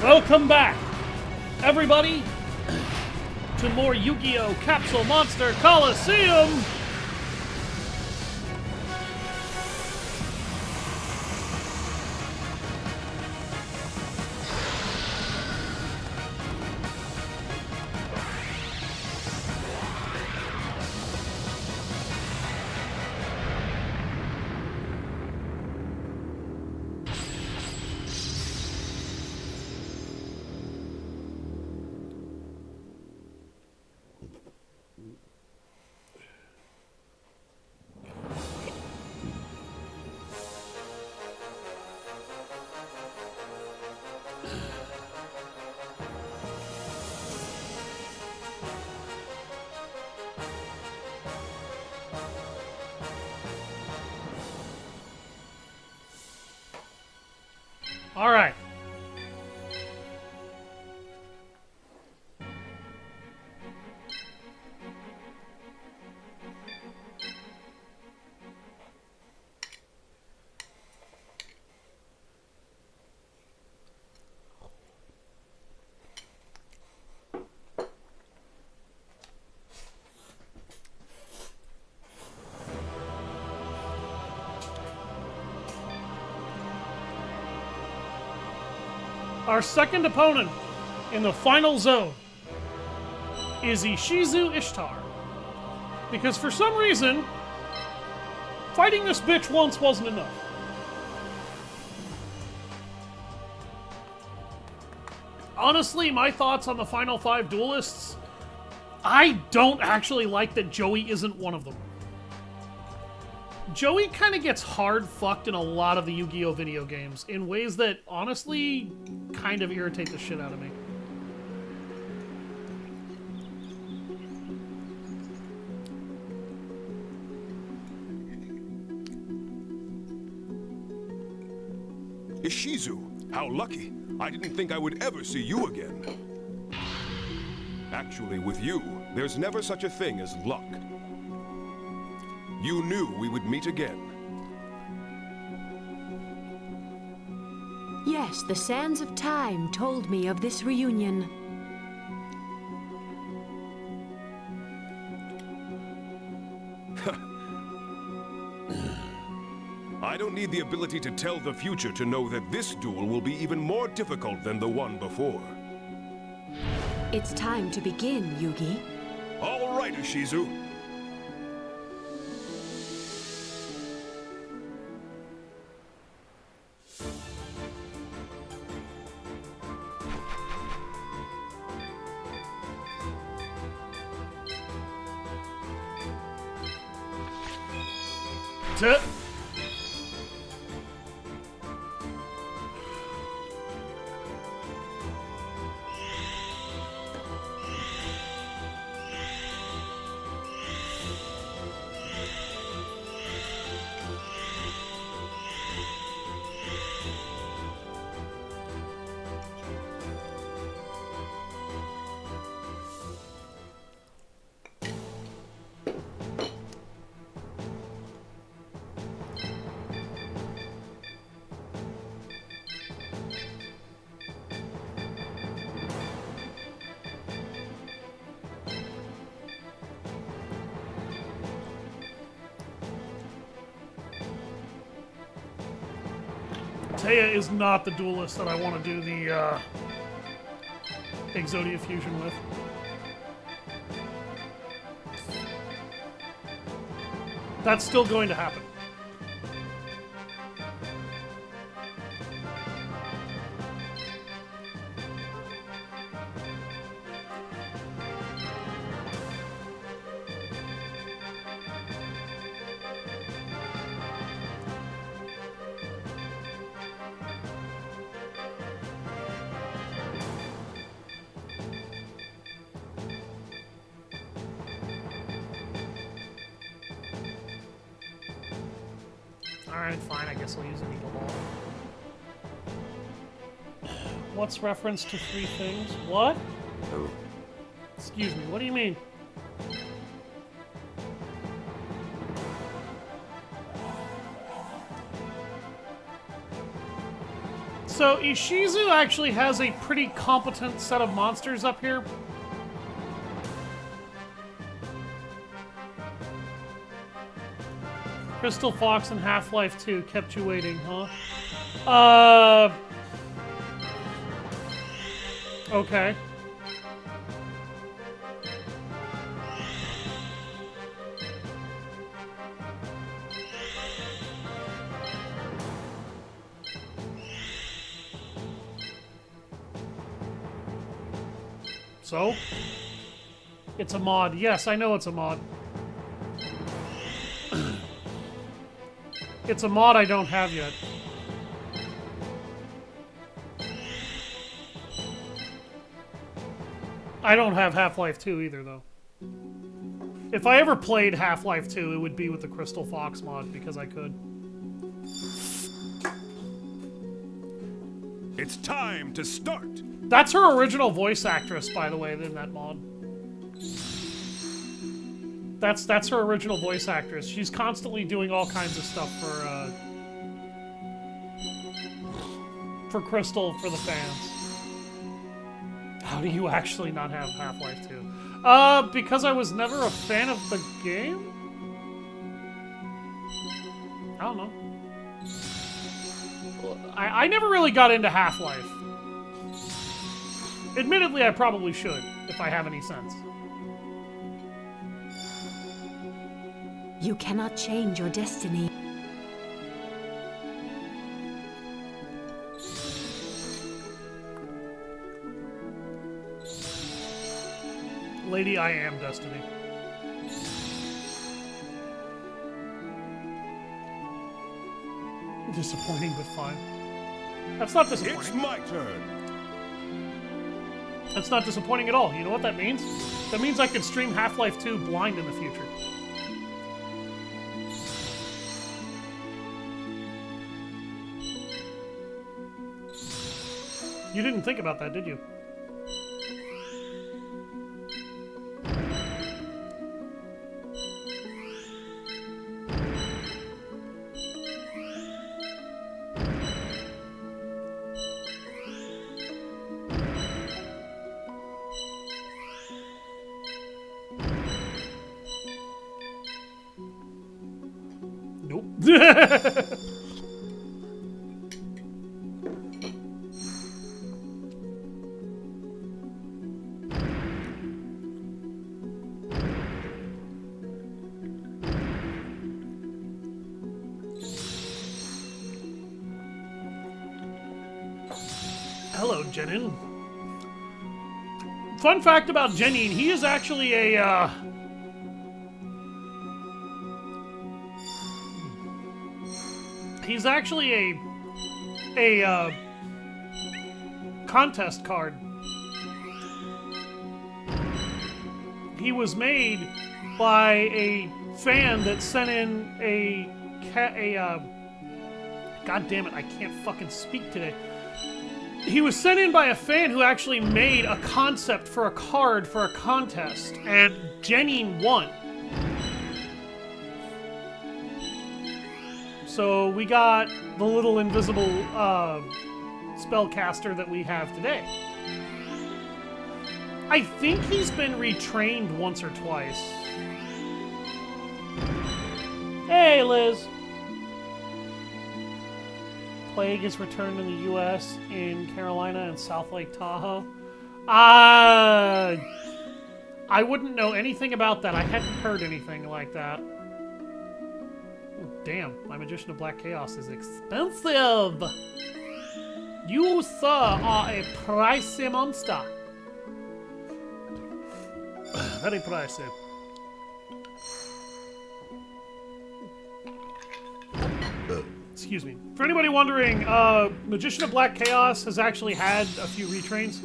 Welcome back, everybody, to more Yu-Gi-Oh! Capsule Monster Coliseum! All right. Our second opponent in the final zone is Ishizu Ishtar. Because for some reason, fighting this bitch once wasn't enough. Honestly, my thoughts on the final 5 duelists, I don't actually like that Joey isn't one of them. Joey kind of gets hard fucked in a lot of the Yu-Gi-Oh! Video games in ways that honestly kind of irritate the shit out of me. Ishizu, how lucky. I didn't think I would ever see you again. Actually, with you, there's never such a thing as luck. You knew we would meet again. Yes, the sands of time told me of this reunion. I don't need the ability to tell the future to know that this duel will be even more difficult than the one before. It's time to begin, Yugi. All right, Ishizu. Taya is not the duelist that I want to do the Exodia fusion with. That's still going to happen. Alright, fine, I guess I'll use an Eagle Ball. What's reference to 3 things? What? Oh. Excuse me, what do you mean? So Ishizu actually has a pretty competent set of monsters up here. Crystal Fox and Half-Life 2 kept you waiting, huh? Okay. So? It's a mod. Yes, I know it's a mod. It's a mod I don't have yet. I don't have Half-Life 2 either, though. If I ever played Half-Life 2, it would be with the Crystal Fox mod, because I could. It's time to start! That's her original voice actress, by the way, in that mod. That's her original voice actress. She's constantly doing all kinds of stuff for Crystal, for the fans. How do you actually not have Half-Life 2? Because I was never a fan of the game? I don't know. I never really got into Half-Life. Admittedly, I probably should, if I have any sense. You cannot change your destiny. Lady, I am Destiny. Disappointing, but fine. That's not disappointing. It's my turn! That's not disappointing at all. You know what that means? That means I could stream Half-Life 2 blind in the future. You didn't think about that, did you? Nope. Hello, Jenin. Fun fact about Jenin, he is actually a, he's actually a contest card. He was made by a fan that sent in God damn it, I can't fucking speak today. He was sent in by a fan who actually made a concept for a card for a contest, and Jenin won. So we got the little invisible spellcaster that we have today. I think he's been retrained once or twice. Hey, Liz. Plague is returned in the U.S. in Carolina and South Lake Tahoe. I wouldn't know anything about that. I hadn't heard anything like that. Oh, damn, my Magician of Black Chaos is expensive. You, sir, are a pricey monster. Very pricey. Excuse me. For anybody wondering, Magician of Black Chaos has actually had a few retrains.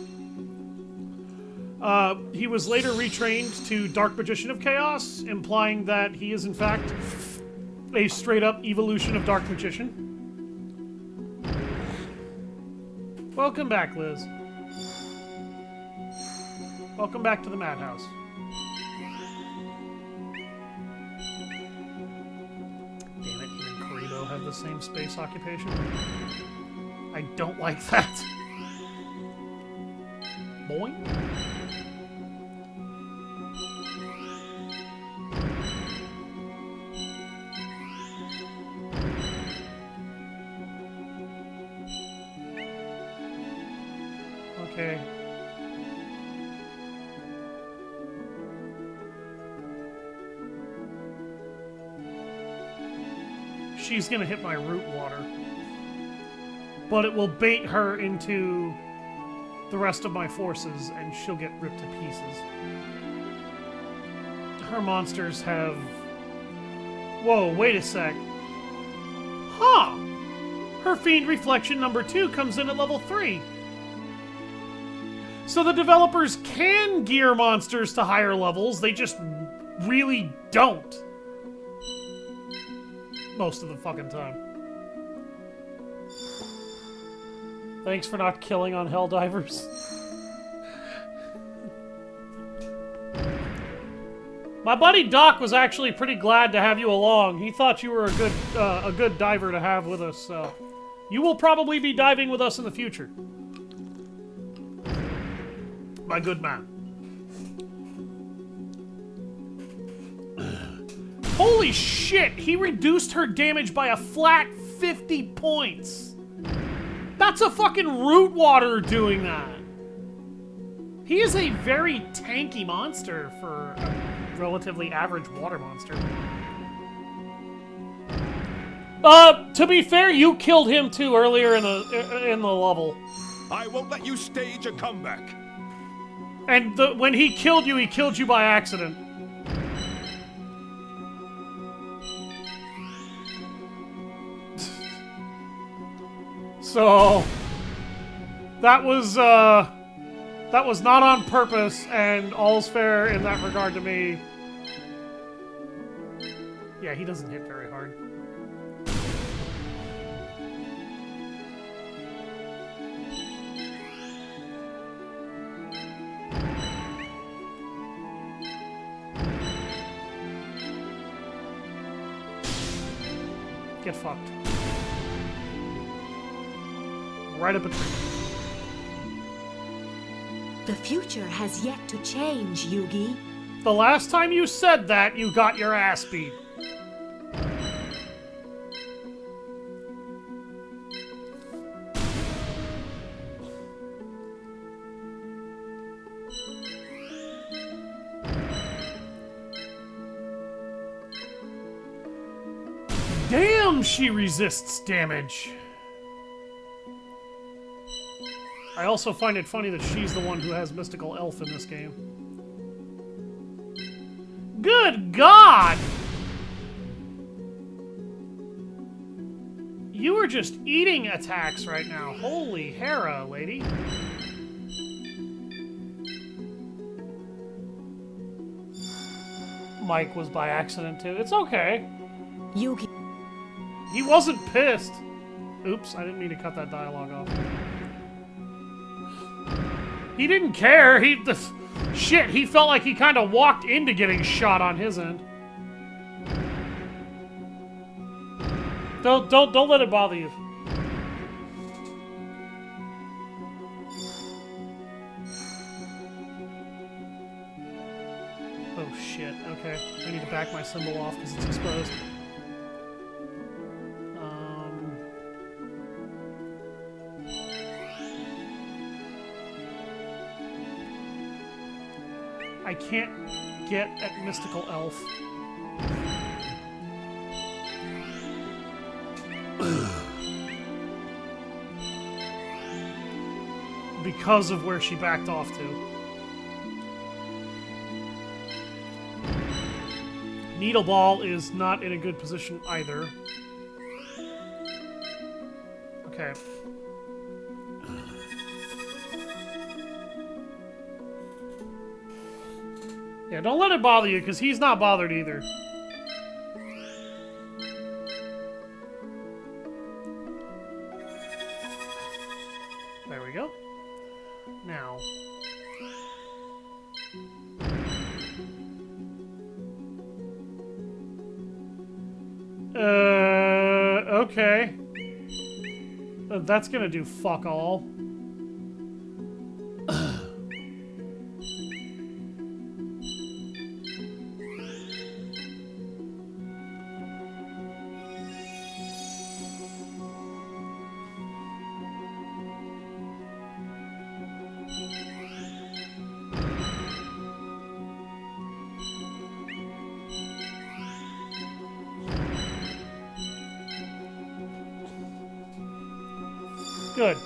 He was later retrained to Dark Magician of Chaos, implying that he is in fact a straight-up evolution of Dark Magician. Welcome back, Liz. Welcome back to the Madhouse. Damn it, him and Karibo have the same space occupation. I I don't like that. Boing. Okay. She's gonna hit my root water. But it will bait her into the rest of my forces, and she'll get ripped to pieces. Her monsters have... Whoa, wait a sec. Huh! Her Fiend Reflection number 2 comes in at level 3. So the developers can gear monsters to higher levels, they just really don't. Most of the fucking time. Thanks for not killing on Helldivers. My buddy Doc was actually pretty glad to have you along. He thought you were a good diver to have with us, so... You will probably be diving with us in the future. My good man. Holy shit! He reduced her damage by a flat 50 points! That's a fucking root water doing that! He is a very tanky monster for a relatively average water monster. To be fair, you killed him too earlier in the level. I won't let you stage a comeback. And when he killed you by accident. So that was not on purpose, and all's fair in that regard to me. Yeah, he doesn't hit very hard. Get fucked. Right up a tree. The future has yet to change, Yugi. The last time you said that, you got your ass beat. Damn, she resists damage. I also find it funny that she's the one who has Mystical Elf in this game. Good God! You are just eating attacks right now. Holy Hera, lady. Mike was by accident too. It's okay. Yugi. He wasn't pissed. Oops, I didn't mean to cut that dialogue off. He didn't care. Shit, he felt like he kind of walked into getting shot on his end. Don't let it bother you. Oh shit, okay. I need to back my symbol off because it's exposed. I can't get at Mystical Elf. Because of where she backed off to. Needle Ball is not in a good position either. Okay. Yeah, don't let it bother you, because he's not bothered either. There we go. Now. Okay. That's gonna do fuck all. Good.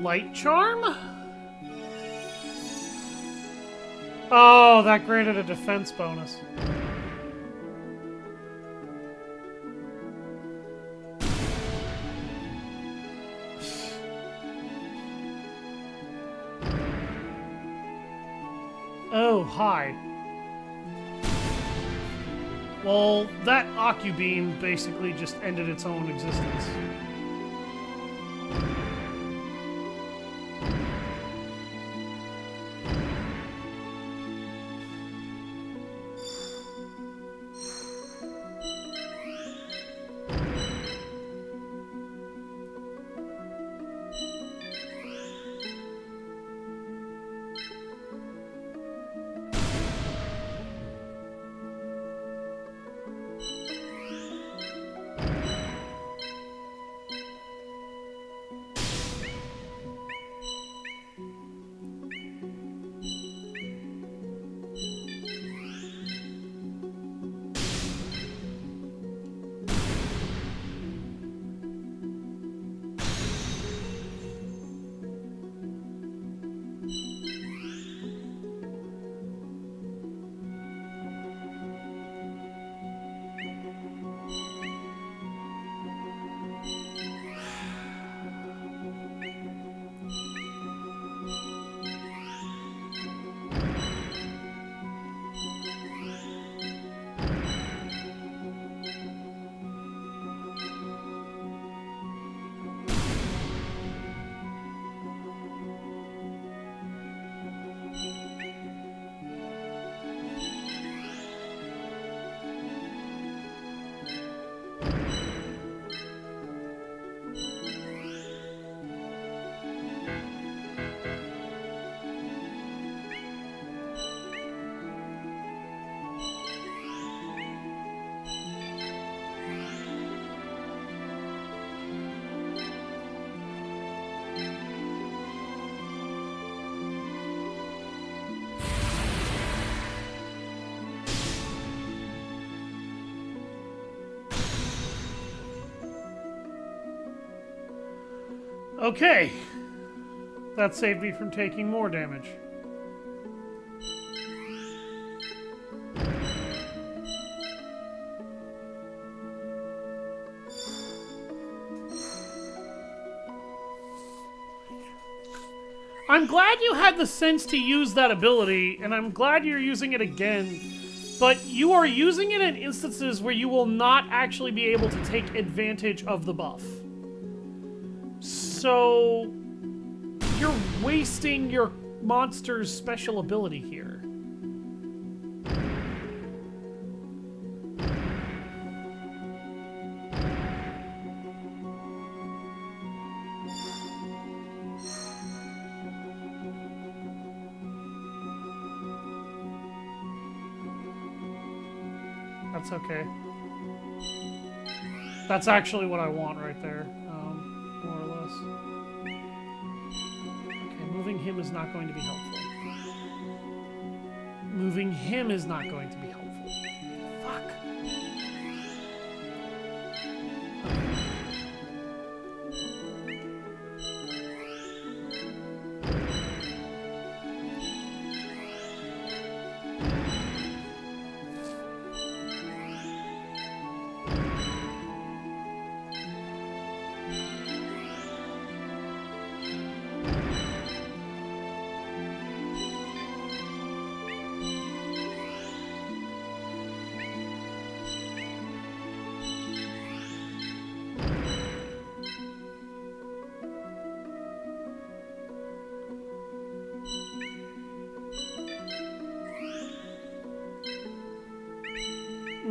Light charm? Oh, that granted a defense bonus. Oh, hi. Well, that Ocubeam basically just ended its own existence. Okay. That saved me from taking more damage. I'm glad you had the sense to use that ability, and I'm glad you're using it again, but you are using it in instances where you will not actually be able to take advantage of the buff. So, you're wasting your monster's special ability here. That's okay. That's actually what I want right there, more or less. Okay, moving him is not going to be helpful. Moving him is not going to be helpful. Fuck.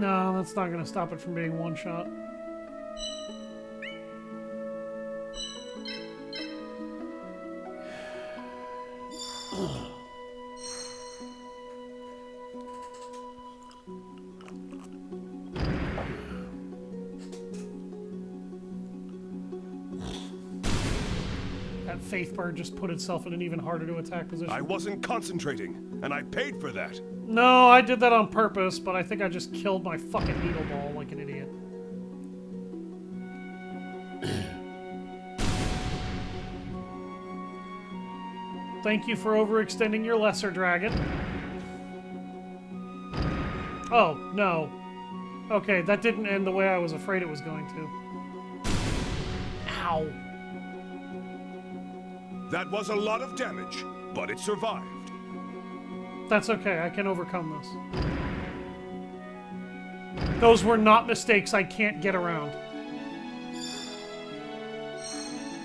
No, that's not going to stop it from being one shot. That Faith Bird just put itself in an even harder to attack position. I wasn't concentrating, and I paid for that. No, I did that on purpose, but I think I just killed my fucking needle ball like an idiot. Thank you for overextending your lesser dragon. Oh, no. Okay, that didn't end the way I was afraid it was going to. Ow. That was a lot of damage, but it survived. That's okay, I can overcome this. Those were not mistakes I can't get around.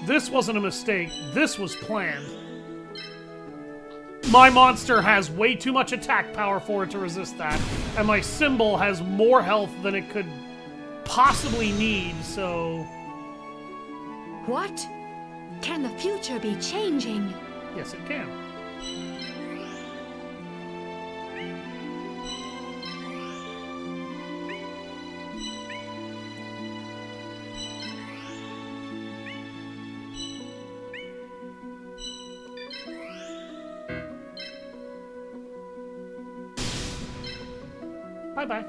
This wasn't a mistake, this was planned. My monster has way too much attack power for it to resist that, and my symbol has more health than it could possibly need, so... What? Can the future be changing? Yes, it can. Bye-bye.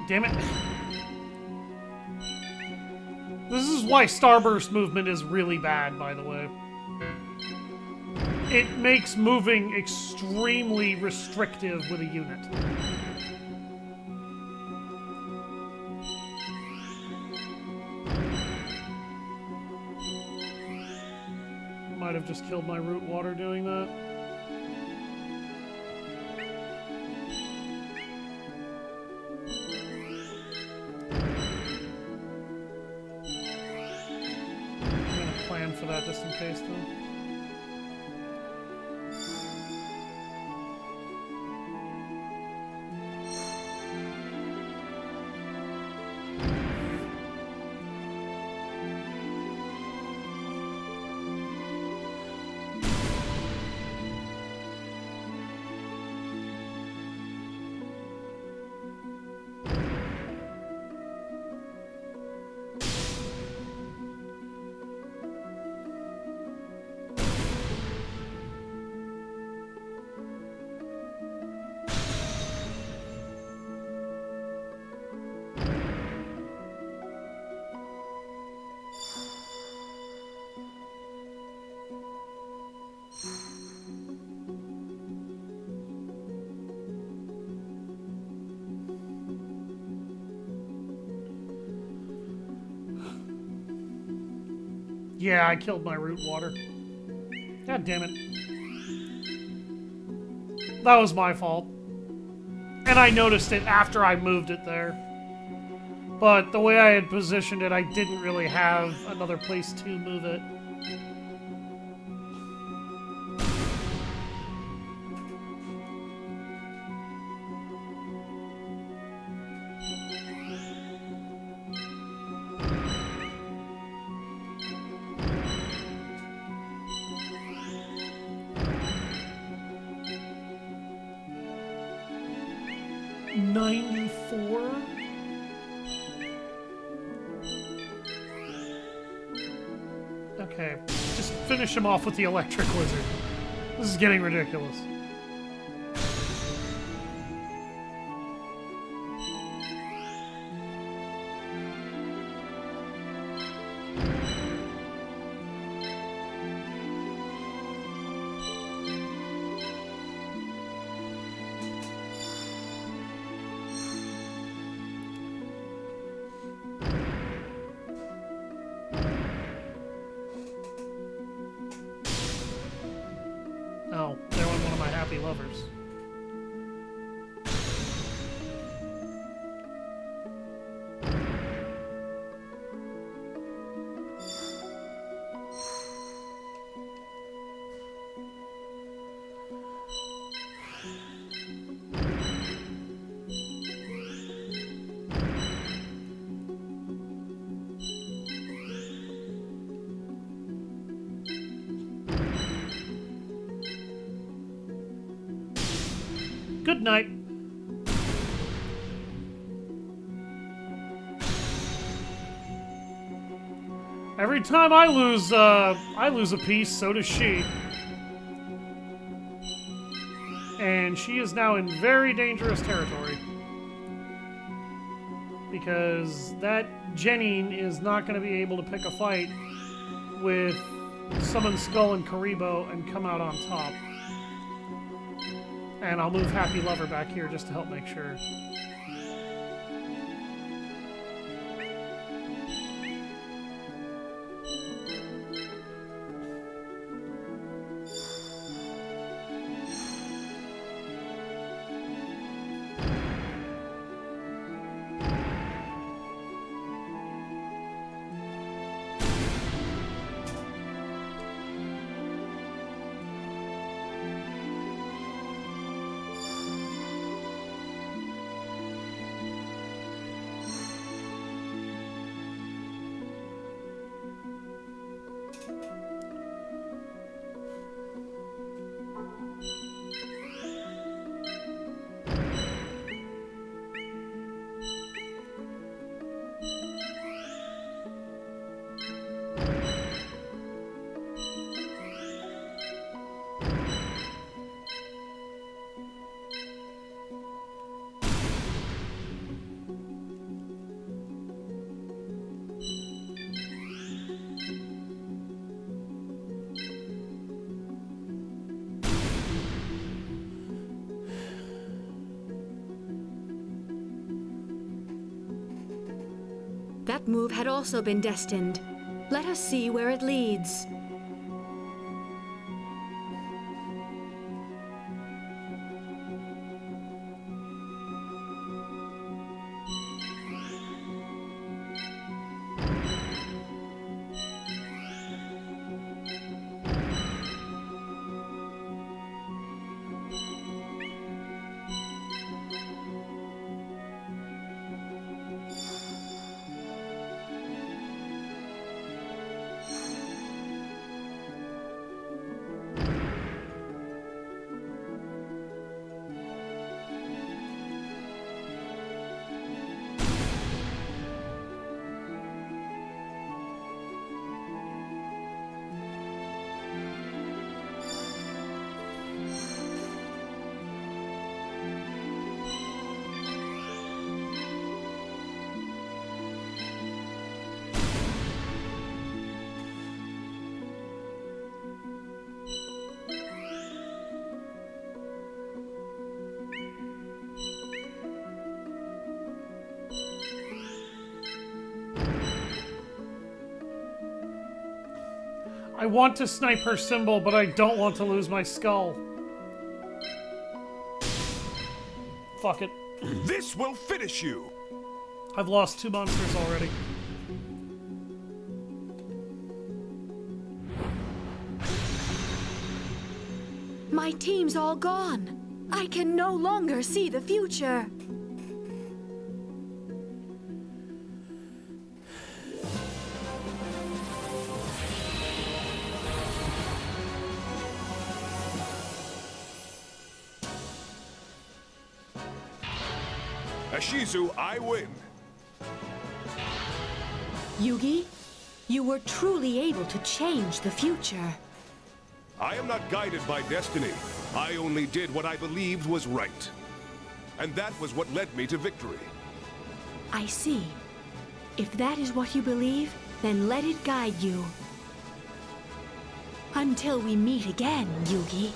Damn it. This is why Starburst movement is really bad, by the way. It makes moving extremely restrictive with a unit. Might have just killed my root water doing that. For that, just in case, though. Yeah, I killed my root water. God damn it. That was my fault. And I noticed it after I moved it there. But the way I had positioned it, I didn't really have another place to move it. Okay, just finish him off with the electric lizard. This is getting ridiculous. happy lovers. Good night. Every time I lose a piece, so does she. And she is now in very dangerous territory. Because that Jenny is not going to be able to pick a fight with Summon Skull and Karibo and come out on top. And I'll move Happy Lover back here just to help make sure. That move had also been destined. Let us see where it leads. I want to snipe her symbol, but I don't want to lose my skull. Fuck it. This will finish you! I've lost 2 monsters already. My team's all gone. I can no longer see the future. Ashizu, I win. Yugi, you were truly able to change the future. I am not guided by destiny. I only did what I believed was right. And that was what led me to victory. I see. If that is what you believe, then let it guide you. Until we meet again, Yugi.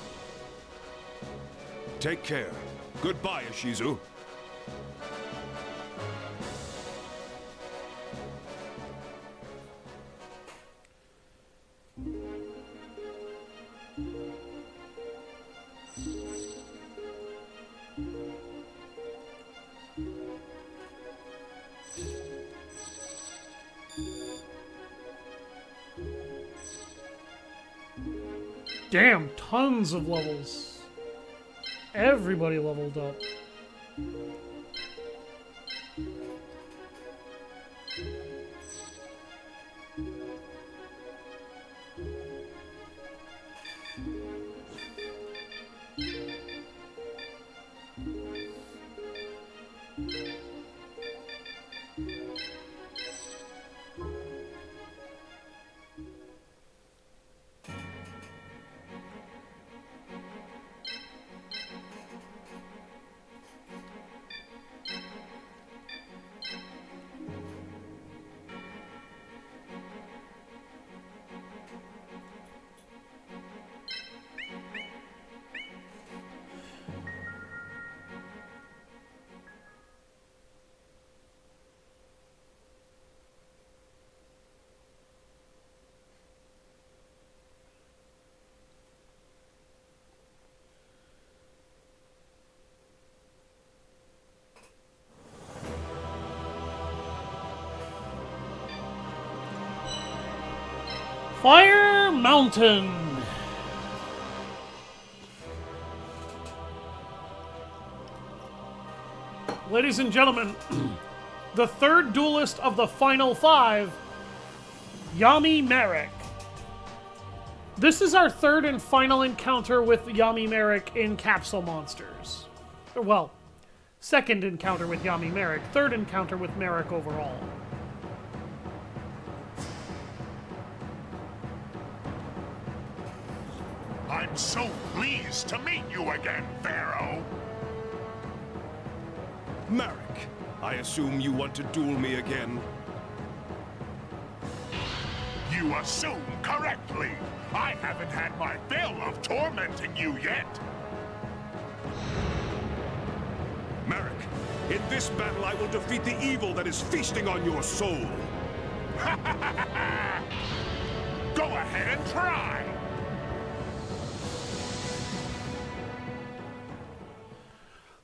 Take care. Goodbye, Ashizu. Damn, tons of levels. Everybody leveled up. Fire Mountain. Ladies and gentlemen, the third duelist of the final 5, Yami Merrick. This is our third and final encounter with Yami Merrick in Capsule Monsters. Well, second encounter with Yami Merrick, third encounter with Merrick overall. I'm so pleased to meet you again, Pharaoh. Merrick, I assume you want to duel me again? You assume correctly. I haven't had my fill of tormenting you yet. Merrick, in this battle I will defeat the evil that is feasting on your soul. Go ahead and try.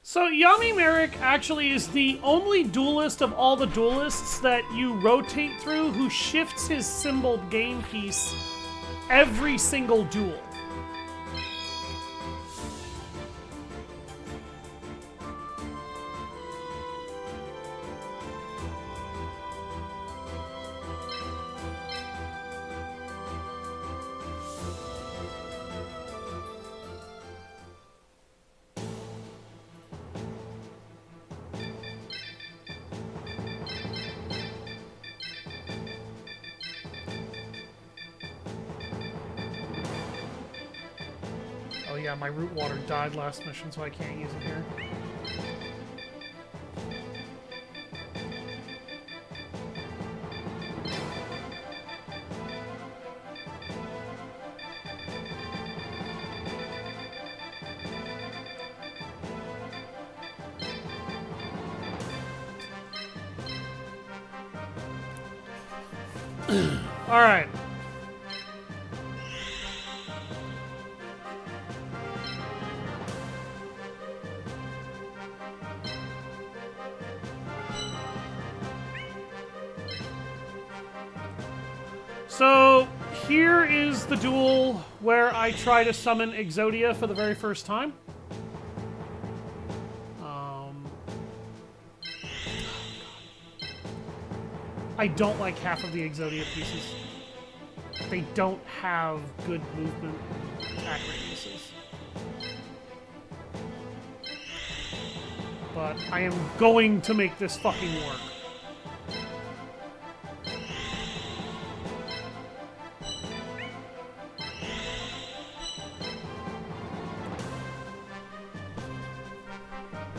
So Yami Merrick actually is the only duelist of all the duelists that you rotate through who shifts his symboled game piece every single duel. Oh yeah, my root water died last mission, so I can't use it here. All right. So, here is the duel where I try to summon Exodia for the very first time. I don't like half of the Exodia pieces. They don't have good movement attack radiuses. But I am going to make this fucking work.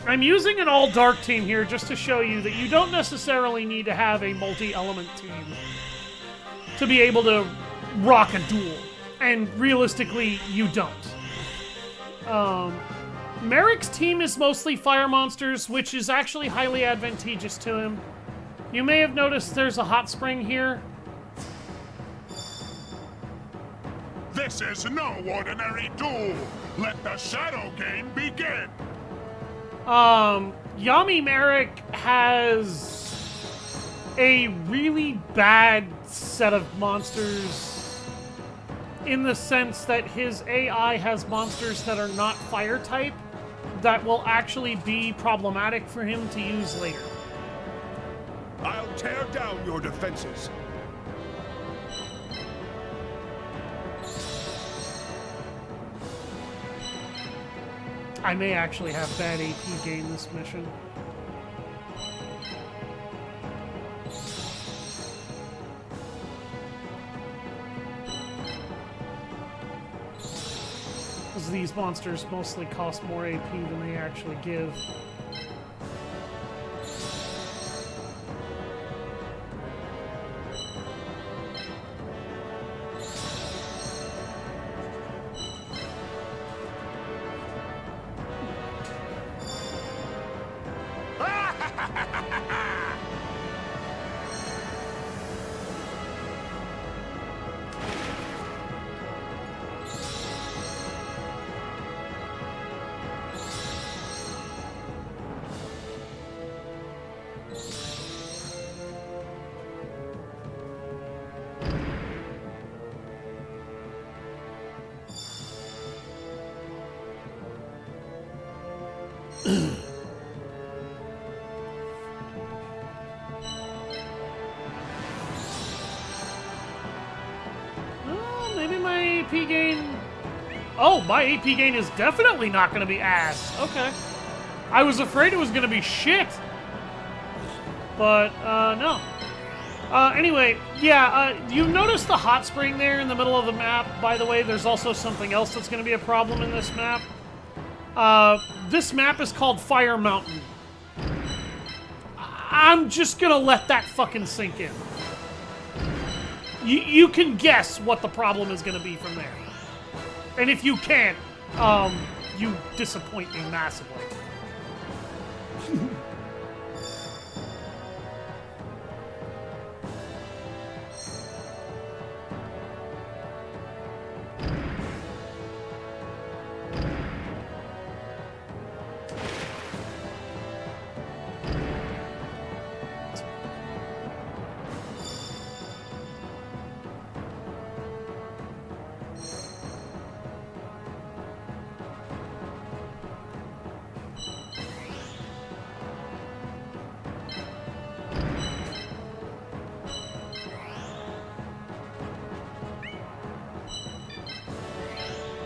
I'm using an all-dark team here just to show you that you don't necessarily need to have a multi-element team to be able to rock a duel. And realistically, you don't. Merrick's team is mostly fire monsters, which is actually highly advantageous to him. You may have noticed there's a hot spring here. This is no ordinary duel. Let the shadow game begin. Yami Merrick has a really bad set of monsters in the sense that his AI has monsters that are not fire type that will actually be problematic for him to use later. I'll tear down your defenses. I may actually have bad AP gain this mission. Because these monsters mostly cost more AP than they actually give. Maybe my AP gain... Oh, my AP gain is definitely not going to be ass. Okay. I was afraid it was going to be shit. But, no. Anyway, yeah, you notice the hot spring there in the middle of the map. By the way, there's also something else that's going to be a problem in this map. This map is called Fire Mountain. I'm just going to let that fucking sink in. You can guess what the problem is going to be from there. And if you can't, you disappoint me massively.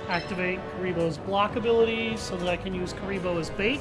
Activate Karibo's block ability so that I can use Karibo as bait.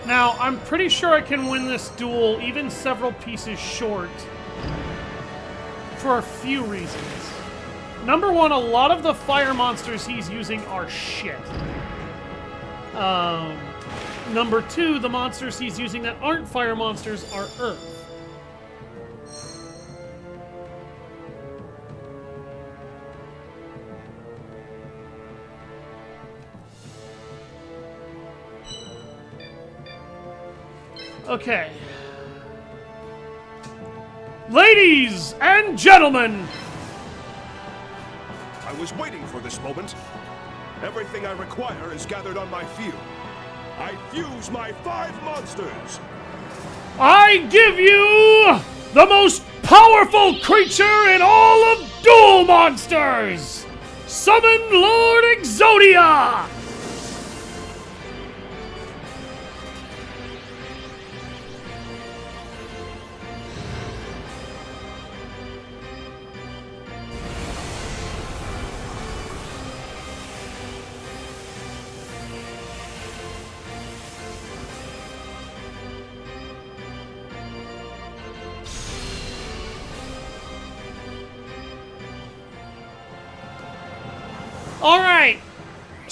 Now, I'm pretty sure I can win this duel even several pieces short for a few reasons. Number one, a lot of the fire monsters he's using are shit. Number two, the monsters he's using that aren't fire monsters are earth. Okay. Ladies and gentlemen! I was waiting for this moment. Everything I require is gathered on my field. I fuse my 5 monsters. I give you the most powerful creature in all of Duel Monsters! Summon Lord Exodia! All right,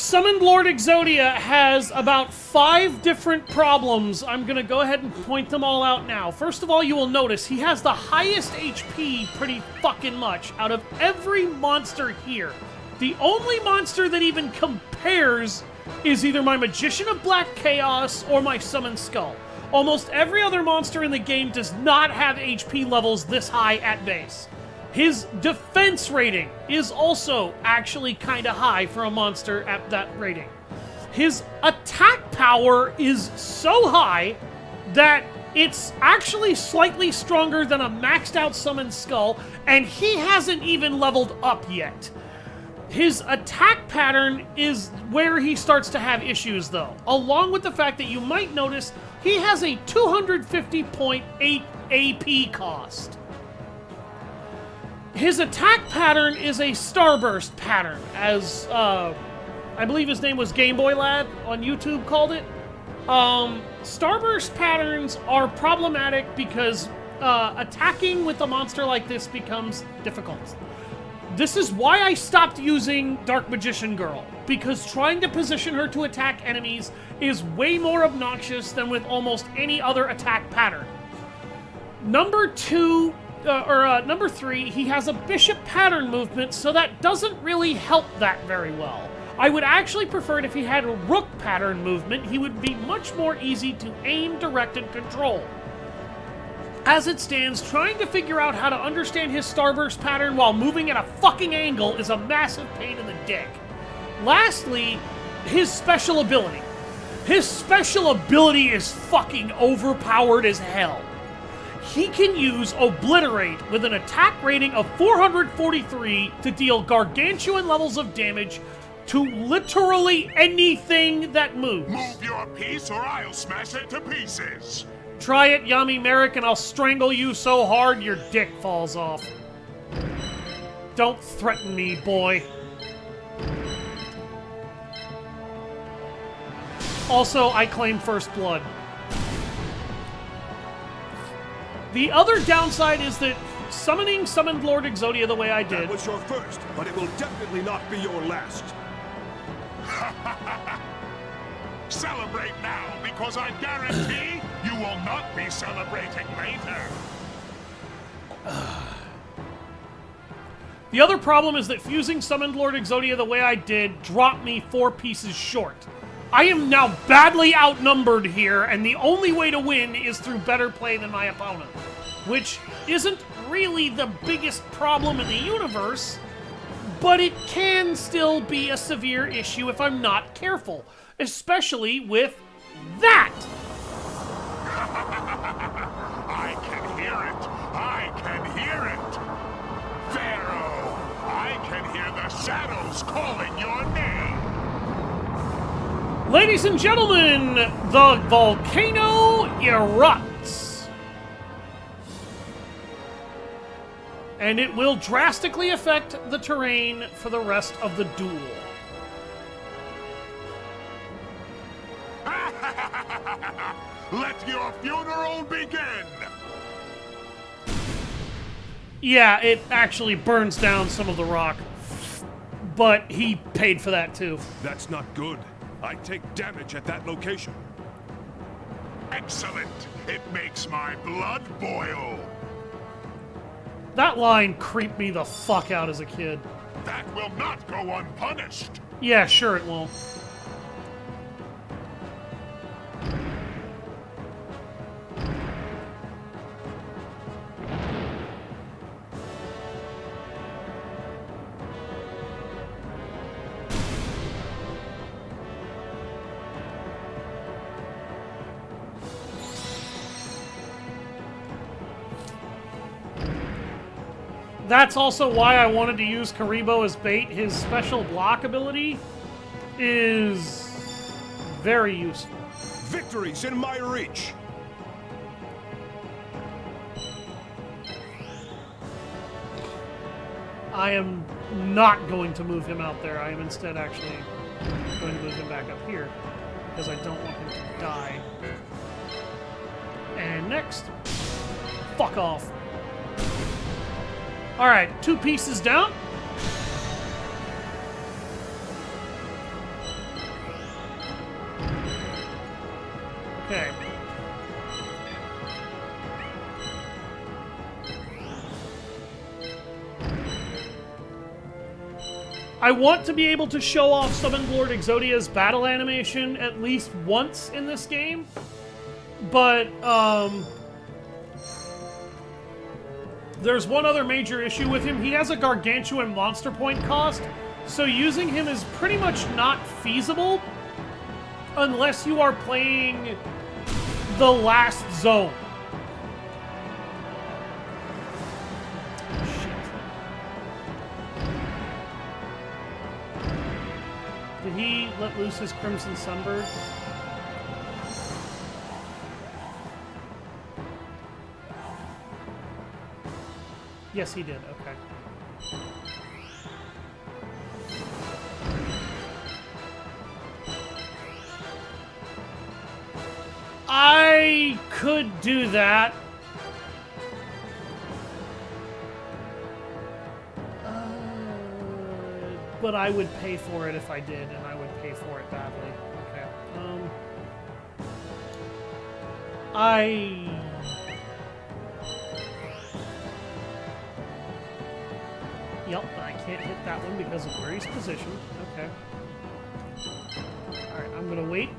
Summoned Lord Exodia has about 5 different problems. I'm going to go ahead and point them all out now. First of all, you will notice he has the highest HP pretty fucking much out of every monster here. The only monster that even compares is either my Magician of Black Chaos or my Summoned Skull. Almost every other monster in the game does not have HP levels this high at base. His defense rating is also actually kind of high for a monster at that rating. His attack power is so high that it's actually slightly stronger than a maxed out Summoned Skull, and he hasn't even leveled up yet. His attack pattern is where he starts to have issues, though, along with the fact that you might notice he has a 250.8 AP cost. His attack pattern is a Starburst pattern, as I believe his name was Game Boy Lad on YouTube called it. Starburst patterns are problematic because attacking with a monster like this becomes difficult. This is why I stopped using Dark Magician Girl, because trying to position her to attack enemies is way more obnoxious than with almost any other attack pattern. Number 3, he has a Bishop pattern movement, so that doesn't really help that very well. I would actually prefer it if he had a Rook pattern movement. He would be much more easy to aim, direct, and control. As it stands, trying to figure out how to understand his Starburst pattern while moving at a fucking angle is a massive pain in the dick. Lastly, his special ability. His special ability is fucking overpowered as hell. He can use Obliterate with an attack rating of 443 to deal gargantuan levels of damage to literally anything that moves. Move your piece or I'll smash it to pieces. Try it, Yami Merrick, and I'll strangle you so hard your dick falls off. Don't threaten me, boy. Also, I claim first blood. The other downside is that summoned Lord Exodia the way I did... That was your first, but it will definitely not be your last. Celebrate now, because I guarantee you will not be celebrating later. The other problem is that fusing Summoned Lord Exodia the way I did dropped me 4 pieces short. I am now badly outnumbered here, and the only way to win is through better play than my opponent. Which isn't really the biggest problem in the universe, but it can still be a severe issue if I'm not careful. Especially with that! I can hear it! I can hear it! Pharaoh! I can hear the shadows calling your name! Ladies and gentlemen, the volcano erupts. And it will drastically affect the terrain for the rest of the duel. Let your funeral begin! Yeah, it actually burns down some of the rock. But he paid for that too. That's not good. I take damage at that location. Excellent! It makes my blood boil! That line creeped me the fuck out as a kid. That will not go unpunished! Yeah, sure it won't. That's also why I wanted to use Karibo as bait. His special block ability is very useful. Victory's in my reach! I am not going to move him out there. I am instead actually going to move him back up here because I don't want him to die. And next, fuck off. All right, 2 pieces down. I want to be able to show off Summoned Lord Exodia's battle animation at least once in this game. But, there's one other major issue with him. He has a gargantuan monster point cost, so using him is pretty much not feasible unless you are playing the last zone. Did he let loose his Crimson Sunbird? Yes, he did. Okay. I could do that. But I would pay for it if I did, and I would pay for it badly. Okay. Yep, I can't hit that one because of where he's positioned. Okay. Alright, I'm gonna wait.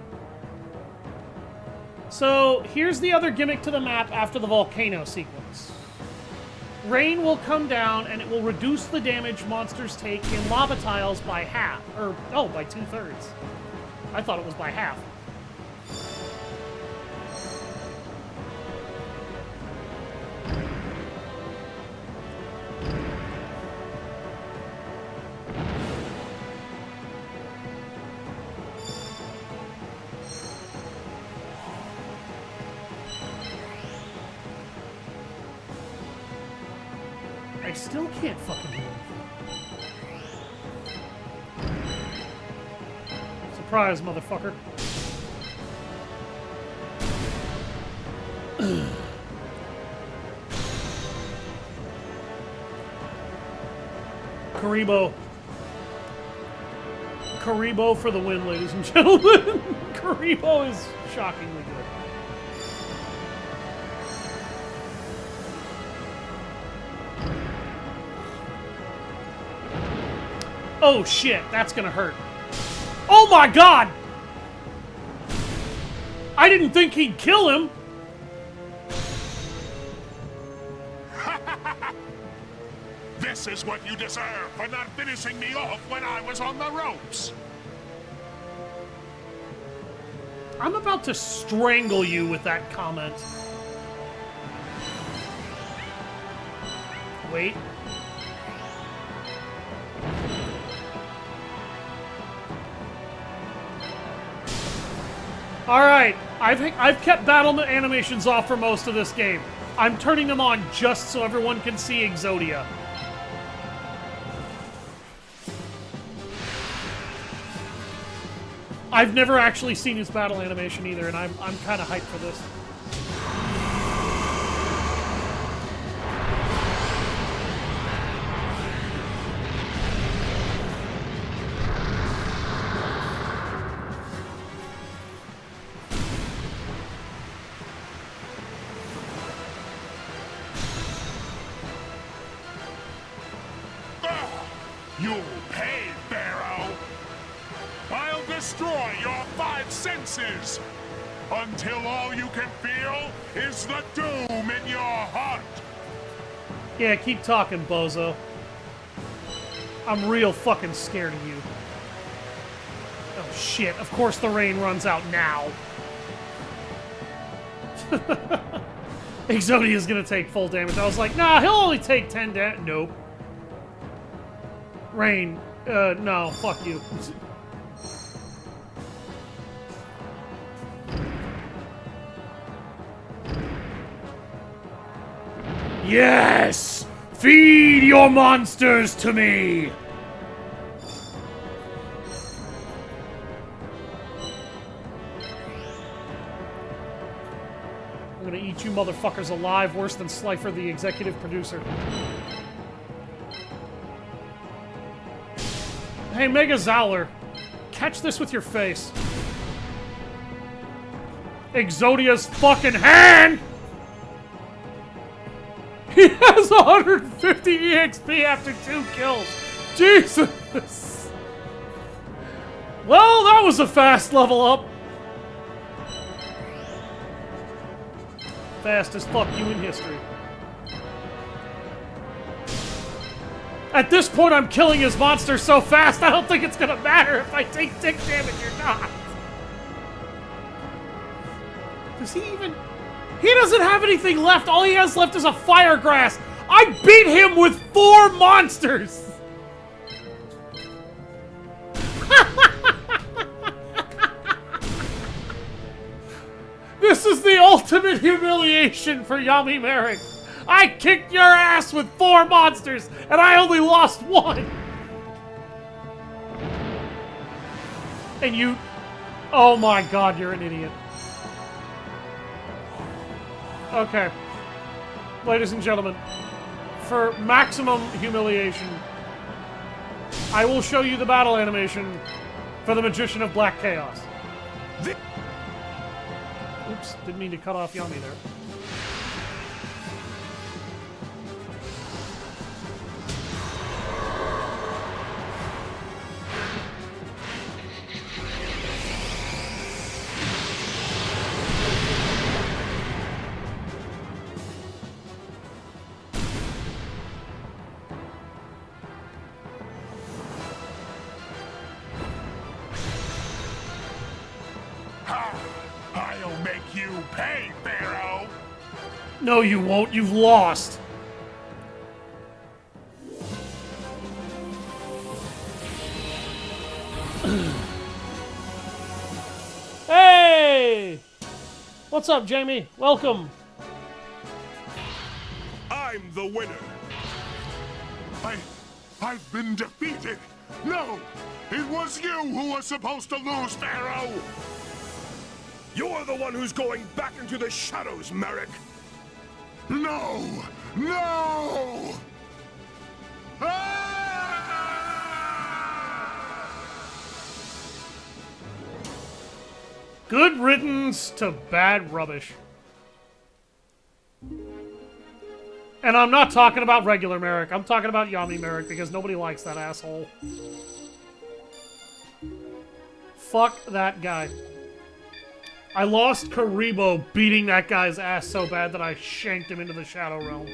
So, here's the other gimmick to the map after the volcano sequence. Rain will come down, and it will reduce the damage monsters take in lava tiles by half. Or, oh, by 2/3. I thought it was by half. I still can't fucking do anything. Surprise, motherfucker. Karibo. Karibo for the win, ladies and gentlemen. Karibo is shockingly good. Oh shit, that's gonna hurt. Oh my god! I didn't think he'd kill him! This is what you deserve for not finishing me off when I was on the ropes. I'm about to strangle you with that comment. Wait. Alright, I've kept battle animations off for most of this game. I'm turning them on just so everyone can see Exodia. I've never actually seen his battle animation either, and I'm kind of hyped for this. You'll pay, Pharaoh! I'll destroy your 5 senses! Until all you can feel is the doom in your heart! Yeah, keep talking, bozo. I'm real fucking scared of you. Oh shit, of course the rain runs out now. Exodia's gonna take full damage. I was like, nah, he'll only take 10 damage. Nope. Rain, no, fuck you. Yes! Feed your monsters to me! I'm gonna eat you motherfuckers alive, worse than Slifer, the executive producer. Hey, Mega Zowler, catch this with your face. Exodia's fucking hand! He has 150 EXP after 2 kills. Jesus! Well, that was a fast level up. Fastest fuck you in history. At this point, I'm killing his monster so fast, I don't think it's gonna matter if I take tick damage or not. Does he even... He doesn't have anything left. All he has left is a fire grass. I beat him with 4 monsters. This is the ultimate humiliation for Yami Merrick. I kicked your ass with 4 monsters, and I only lost 1. And you... Oh my god, you're an idiot. Okay. Ladies and gentlemen, for maximum humiliation, I will show you the battle animation for the Magician of Black Chaos. Oops, didn't mean to cut off Yami there. I'll make you pay, Pharaoh! No, you won't. You've lost. Hey! What's up, Jamie? Welcome. I'm the winner. I've been defeated! No! It was you who was supposed to lose, Pharaoh! You're the one who's going back into the shadows, Merrick. No! No! Ah! Good riddance to bad rubbish. And I'm not talking about regular Merrick. I'm talking about Yami Merrick because nobody likes that asshole. Fuck that guy. I lost Karibo beating that guy's ass so bad that I shanked him into the Shadow Realm.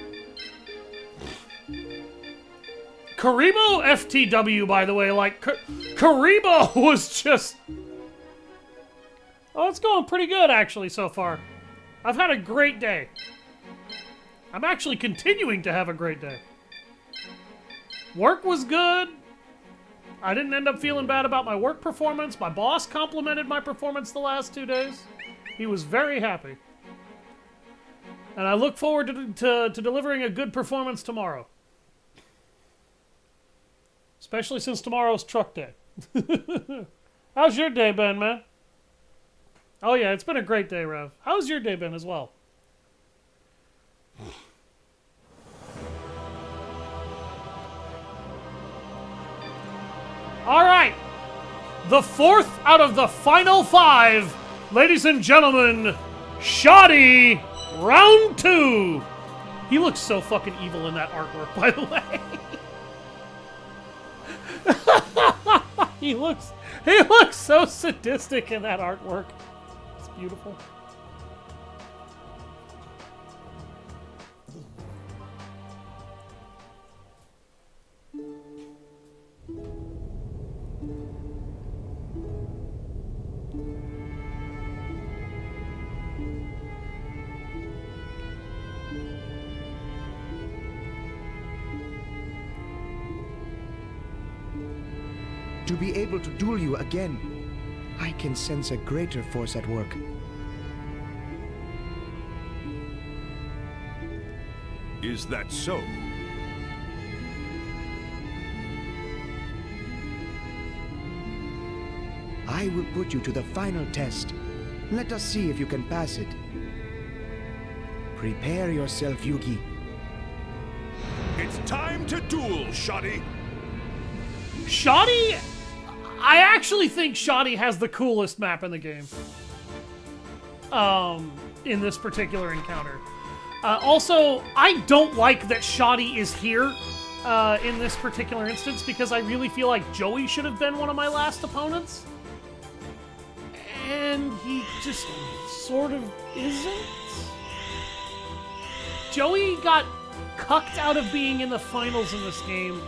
Karibo FTW, by the way, like, Karibo was just... Oh, it's going pretty good, actually, so far. I've had a great day. I'm actually continuing to have a great day. Work was good. I didn't end up feeling bad about my work performance. My boss complimented my performance the last 2 days. He was very happy. And I look forward to delivering a good performance tomorrow. Especially since tomorrow's truck day. How's your day been, man? Oh yeah, it's been a great day, Rev. How's your day been as well? Alright. The 4th out of the final 5, ladies and gentlemen, Shoddy Round 2. He looks so fucking evil in that artwork, by the way. He looks so sadistic in that artwork. It's beautiful. To be able to duel you again, I can sense a greater force at work. Is that so? I will put you to the final test. Let us see if you can pass it. Prepare yourself, Yugi. It's time to duel, Shoddy. Shoddy? I actually think Shoddy has the coolest map in the game. In this particular encounter. Also, I don't like that Shoddy is here in this particular instance because I really feel like Joey should have been one of my last opponents. And he just sort of isn't. Joey got cucked out of being in the finals in this game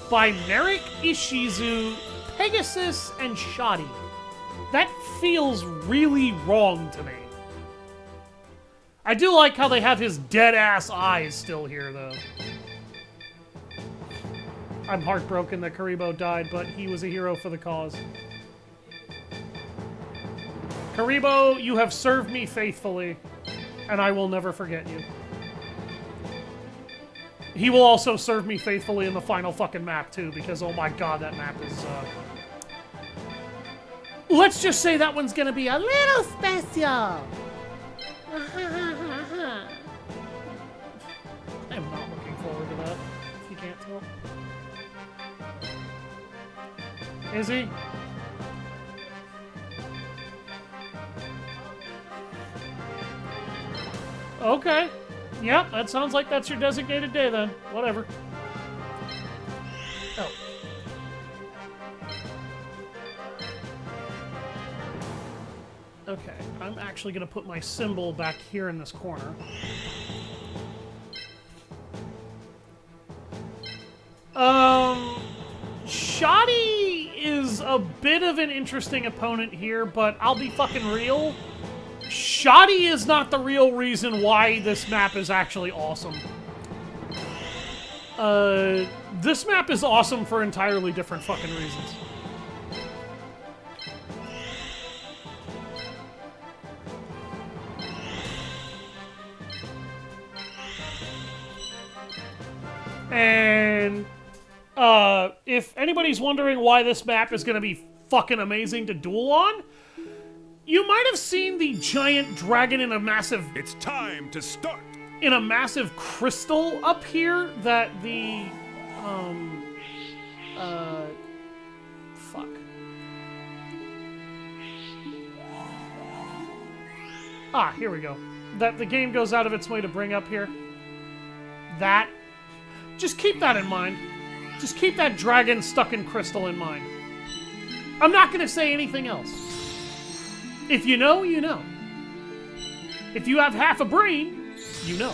by Merrick, Ishizu, Pegasus, and Shoddy. That feels really wrong to me. I do like how they have his dead-ass eyes still here, though. I'm heartbroken that Karibo died, but he was a hero for the cause. Karibo, you have served me faithfully, and I will never forget you. He will also serve me faithfully in the final fucking map, too, because, oh my god, that map is, Let's just say that one's gonna be a little special! I'm not looking forward to that, if you can't tell. Is he? Okay. Yep, that sounds like that's your designated day then. Whatever. Oh. Okay, I'm actually going to put my symbol back here in this corner. Shoddy is a bit of an interesting opponent here, but I'll be fucking real. Shoddy is not the real reason why this map is actually awesome. This map is awesome for entirely different fucking reasons. And, if anybody's wondering why this map is gonna be fucking amazing to duel on, you might have seen the giant dragon in a massive... It's time to start! In a massive crystal up here that the... Fuck. Ah, here we go. That the game goes out of its way to bring up here. That. Just keep that in mind. Just keep that dragon stuck in crystal in mind. I'm not gonna say anything else. If you know, you know. If you have half a brain, you know.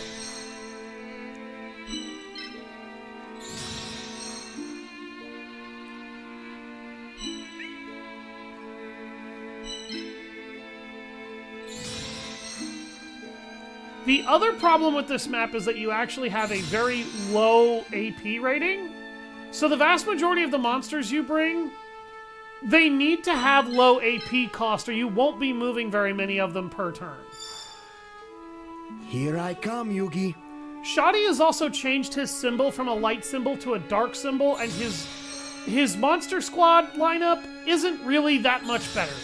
The other problem with this map is that you actually have a very low AP rating. So the vast majority of the monsters you bring, they need to have low AP cost or you won't be moving very many of them per turn. Here I come, Yugi. Shoddy has also changed his symbol from a light symbol to a dark symbol, and his monster squad lineup isn't really that much better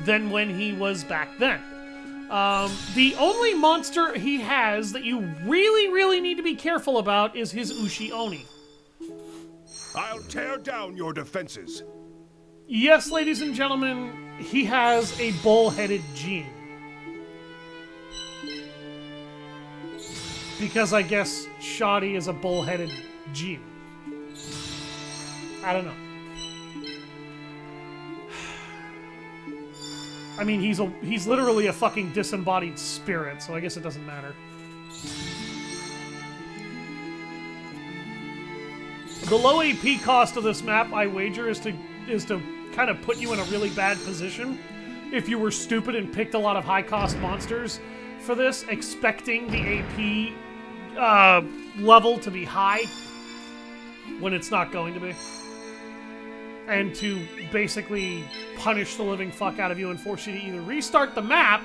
than when he was back then. The only monster he has that you really, really need to be careful about is his Ushi Oni. I'll tear down your defenses. Yes, ladies and gentlemen, he has a bull-headed gene. Because I guess Shoddy is a bull-headed gene. I don't know. I mean, he's literally a fucking disembodied spirit, so I guess it doesn't matter. The low AP cost of this map, I wager, is to kind of put you in a really bad position. If you were stupid and picked a lot of high-cost monsters for this, expecting the AP level to be high when it's not going to be. And to basically punish the living fuck out of you and force you to either restart the map,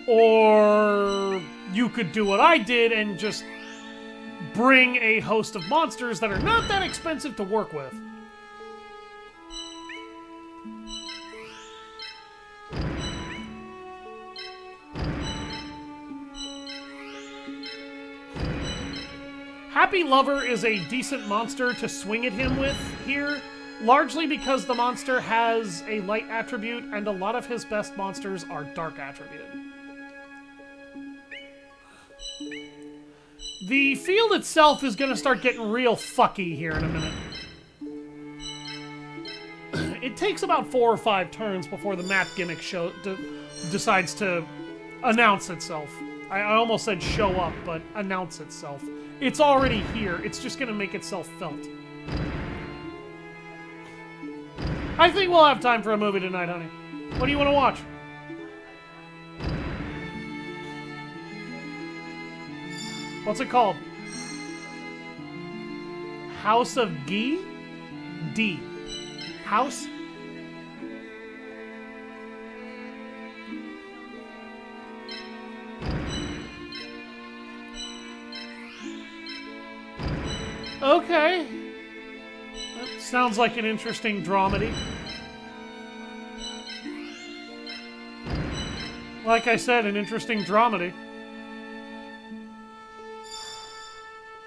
or you could do what I did and just bring a host of monsters that are not that expensive to work with. Happy Lover is a decent monster to swing at him with here, largely because the monster has a light attribute and a lot of his best monsters are dark attribute. The field itself is going to start getting real fucky here in a minute. It takes about 4 or 5 turns before the map gimmick decides to announce itself. I almost said show up, but announce itself. It's already here. It's just going to make itself felt. I think we'll have time for a movie tonight, honey. What do you want to watch? What's it called? House of G? D. House? Okay. That sounds like an interesting dramedy. Like I said, an interesting dramedy.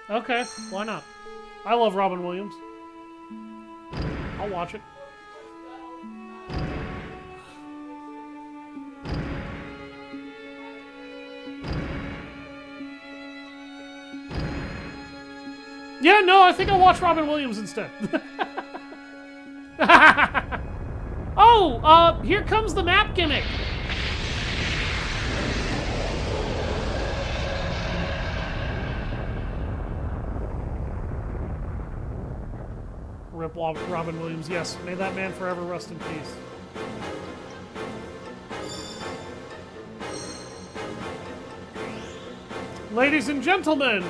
Okay, why not? I love Robin Williams. I'll watch it. Yeah, no, I think I'll watch Robin Williams instead. Oh, here comes the map gimmick. Rip Robin Williams, yes. May that man forever rest in peace. Ladies and gentlemen,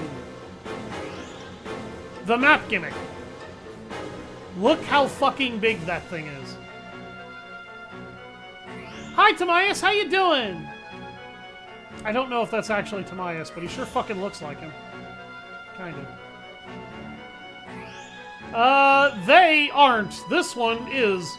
the map gimmick. Look how fucking big that thing is. Hi, Tamias, how you doing? I don't know if that's actually Tamias, but he sure fucking looks like him. Kind of. They aren't. This one is.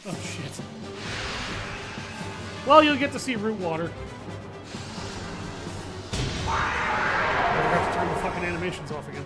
Oh, shit. Well, you'll get to see root water. I forgot to turn the fucking animations off again.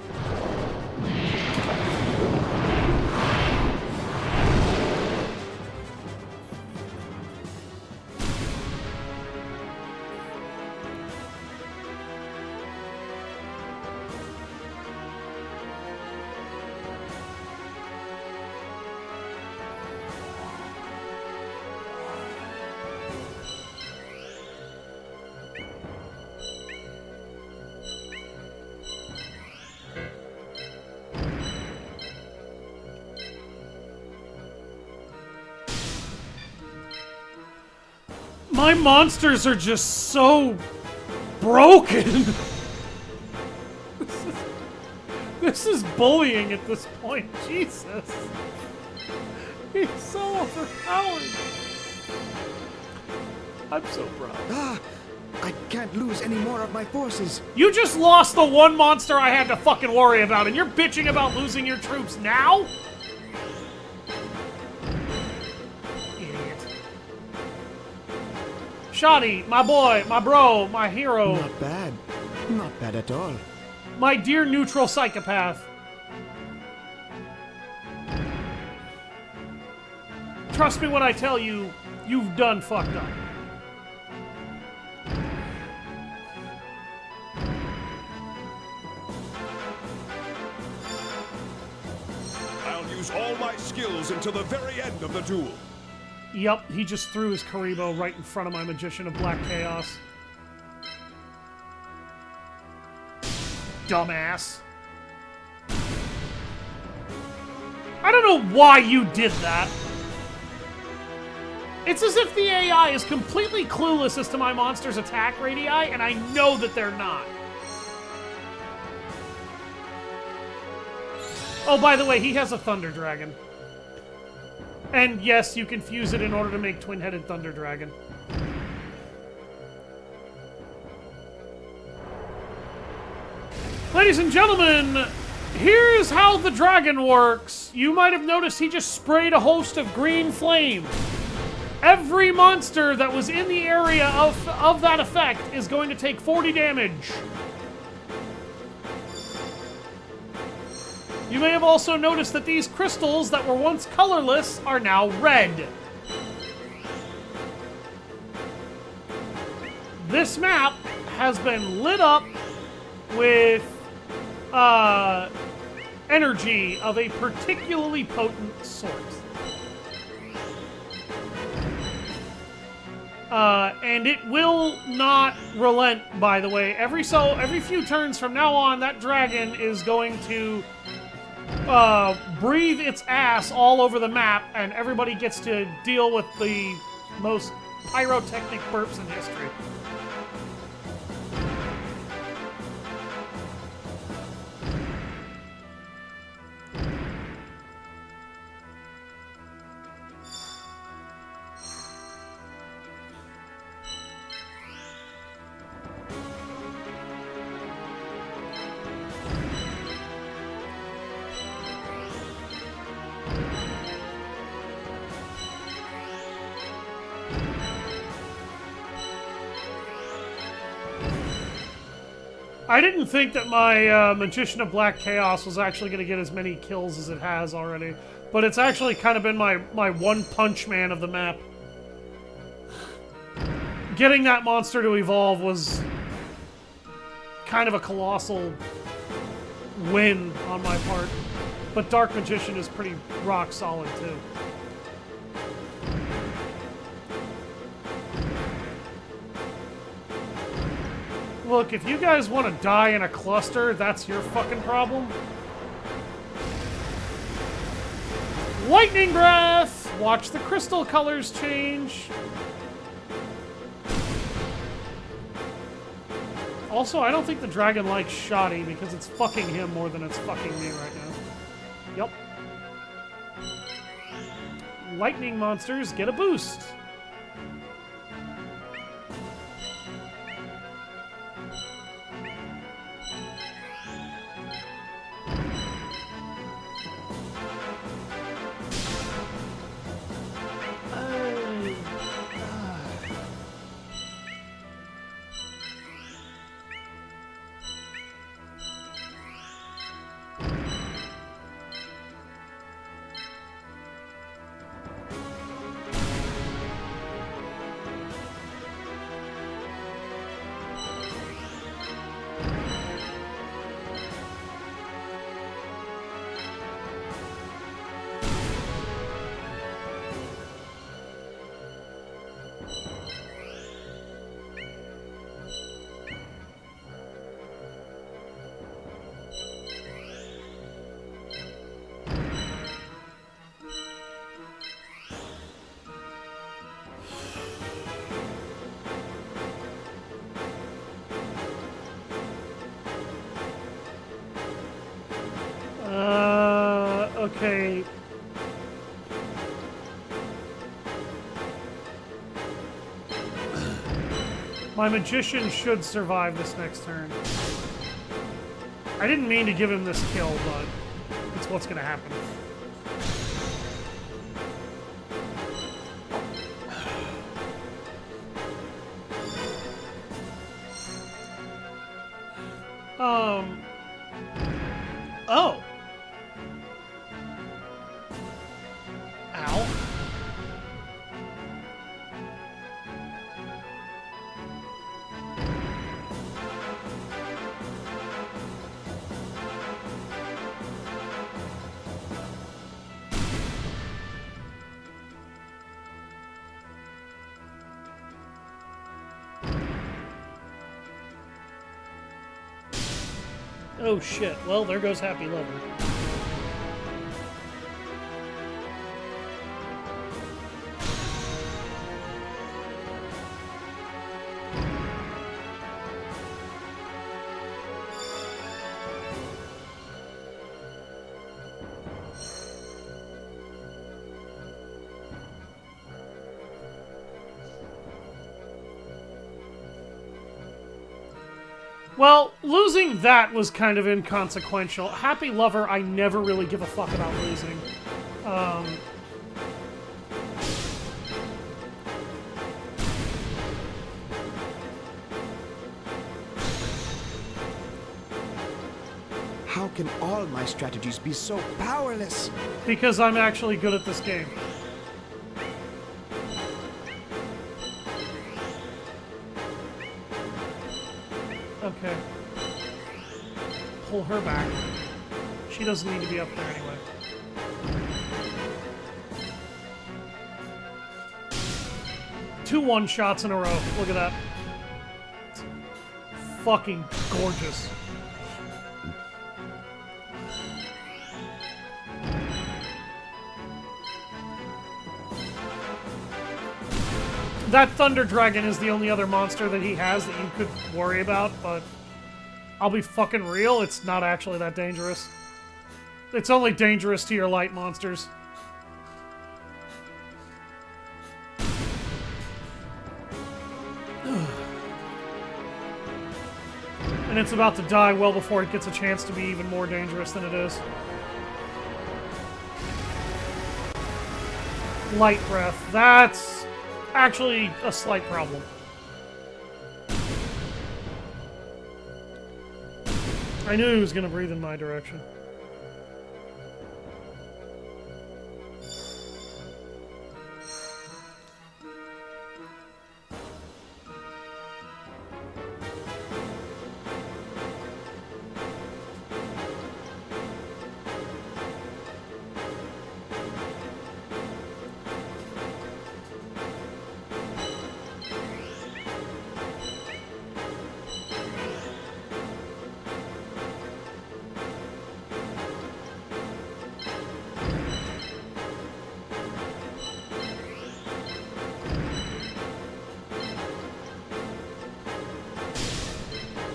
My monsters are just so broken. This is bullying at this point. Jesus. He's so overpowered. I'm so proud. Ah, I can't lose any more of my forces. You just lost the one monster I had to fucking worry about, and you're bitching about losing your troops now? Shoddy, my boy, my bro, my hero. Not bad. Not bad at all. My dear neutral psychopath. Trust me when I tell you, you've done fucked up. I'll use all my skills until the very end of the duel. Yep, he just threw his Karibo right in front of my Magician of Black Chaos. Dumbass. I don't know why you did that. It's as if the AI is completely clueless as to my monster's attack radii, and I know that they're not. Oh, by the way, he has a Thunder Dragon. And yes, you can fuse it in order to make twin-headed Thunder Dragon. Ladies and gentlemen, here's how the dragon works. You might have noticed he just sprayed a host of green flame. Every monster that was in the area of that effect is going to take 40 damage. You may have also noticed that these crystals that were once colorless are now red. This map has been lit up with energy of a particularly potent sort. And it will not relent, by the way. Every few turns from now on, that dragon is going to breathe its ass all over the map, and everybody gets to deal with the most pyrotechnic burps in history. I didn't think that my Magician of Black Chaos was actually going to get as many kills as it has already. But it's actually kind of been my one punch man of the map. Getting that monster to evolve was kind of a colossal win on my part. But Dark Magician is pretty rock solid too. Look, if you guys want to die in a cluster, that's your fucking problem. Lightning Breath! Watch the crystal colors change. Also, I don't think the dragon likes Shoddy because it's fucking him more than it's fucking me right now. Yep. Lightning monsters get a boost. Okay. My Magician should survive this next turn. I didn't mean to give him this kill, but it's what's gonna happen. Oh. Ow. Oh shit, well there goes Happy Lover. Well, losing that was kind of inconsequential. Happy Lover, I never really give a fuck about losing. How can all my strategies be so powerless? Because I'm actually good at this game. Okay. Pull her back. She doesn't need to be up there anyway. Two one-shots in a row. Look at that. Fucking gorgeous. That Thunder Dragon is the only other monster that he has that you could worry about, but I'll be fucking real, it's not actually that dangerous. It's only dangerous to your light monsters. And it's about to die well before it gets a chance to be even more dangerous than it is. Light Breath, that's actually a slight problem. I knew he was going to breathe in my direction.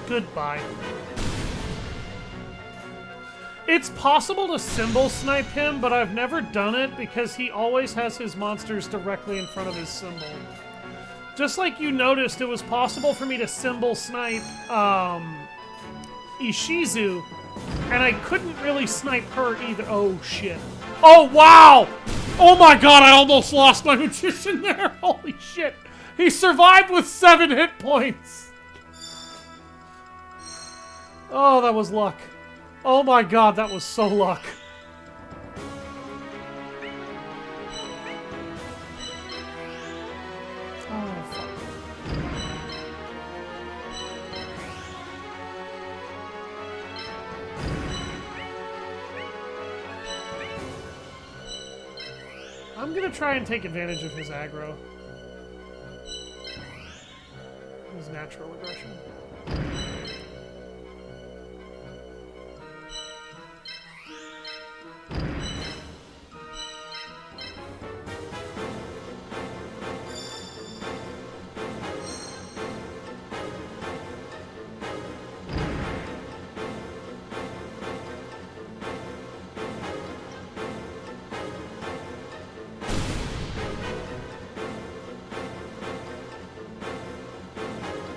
Goodbye. It's possible to symbol snipe him, but I've never done it because he always has his monsters directly in front of his symbol. Just like you noticed, it was possible for me to symbol snipe Ishizu, and I couldn't really snipe her either. Oh, shit. Oh, wow! Oh my god, I almost lost my magician there. Holy shit. He survived with 7 hit points. Oh, that was luck. Oh my god, that was so luck. Oh, fuck. I'm gonna try and take advantage of his aggro. His natural aggression.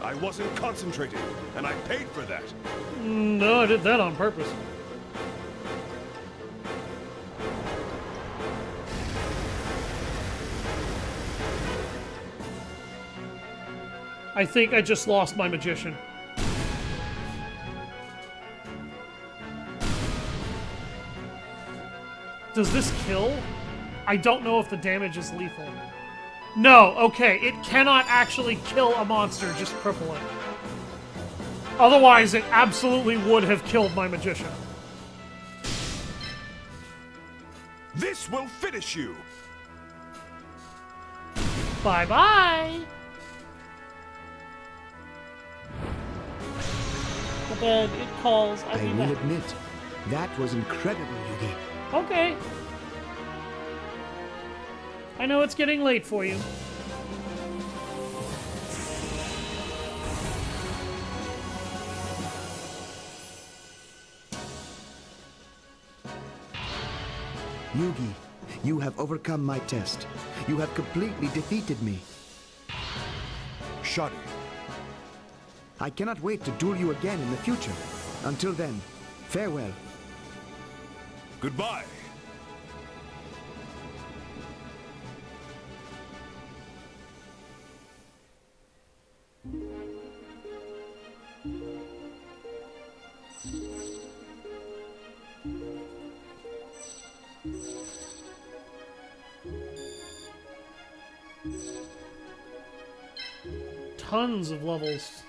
I wasn't concentrating, and I paid for that. No, I did that on purpose. I think I just lost my magician. Does this kill? I don't know if the damage is lethal. No, okay, it cannot actually kill a monster, just cripple it. Otherwise, it absolutely would have killed my magician. This will finish you! Bye-bye! The bed, it calls. I will admit, that was incredible, Yugi. Okay. I know it's getting late for you. Yugi, you have overcome my test. You have completely defeated me. Shadi. I cannot wait to duel you again in the future. Until then, farewell. Goodbye. tons of levels.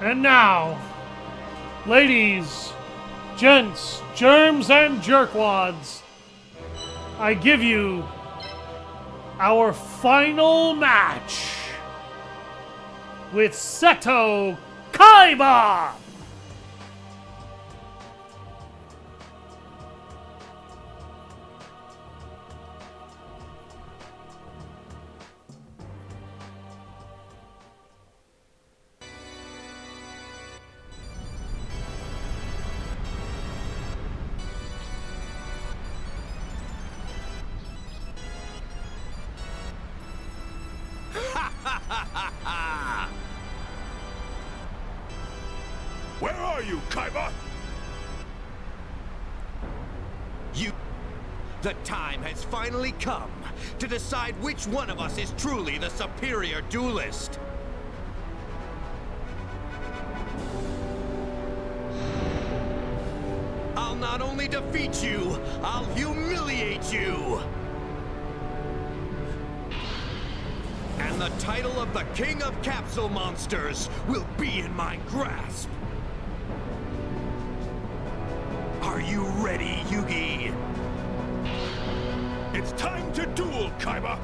And now, ladies, gents, germs, and jerkwads, I give you our final match with Seto Kaiba! Where are you, Kaiba? The time has finally come to decide which one of us is truly the superior duelist. I'll not only defeat you, I'll humiliate you. And the title of the King of Capsule Monsters will be in my grasp. Are you ready, Yugi? It's time to duel, Kaiba!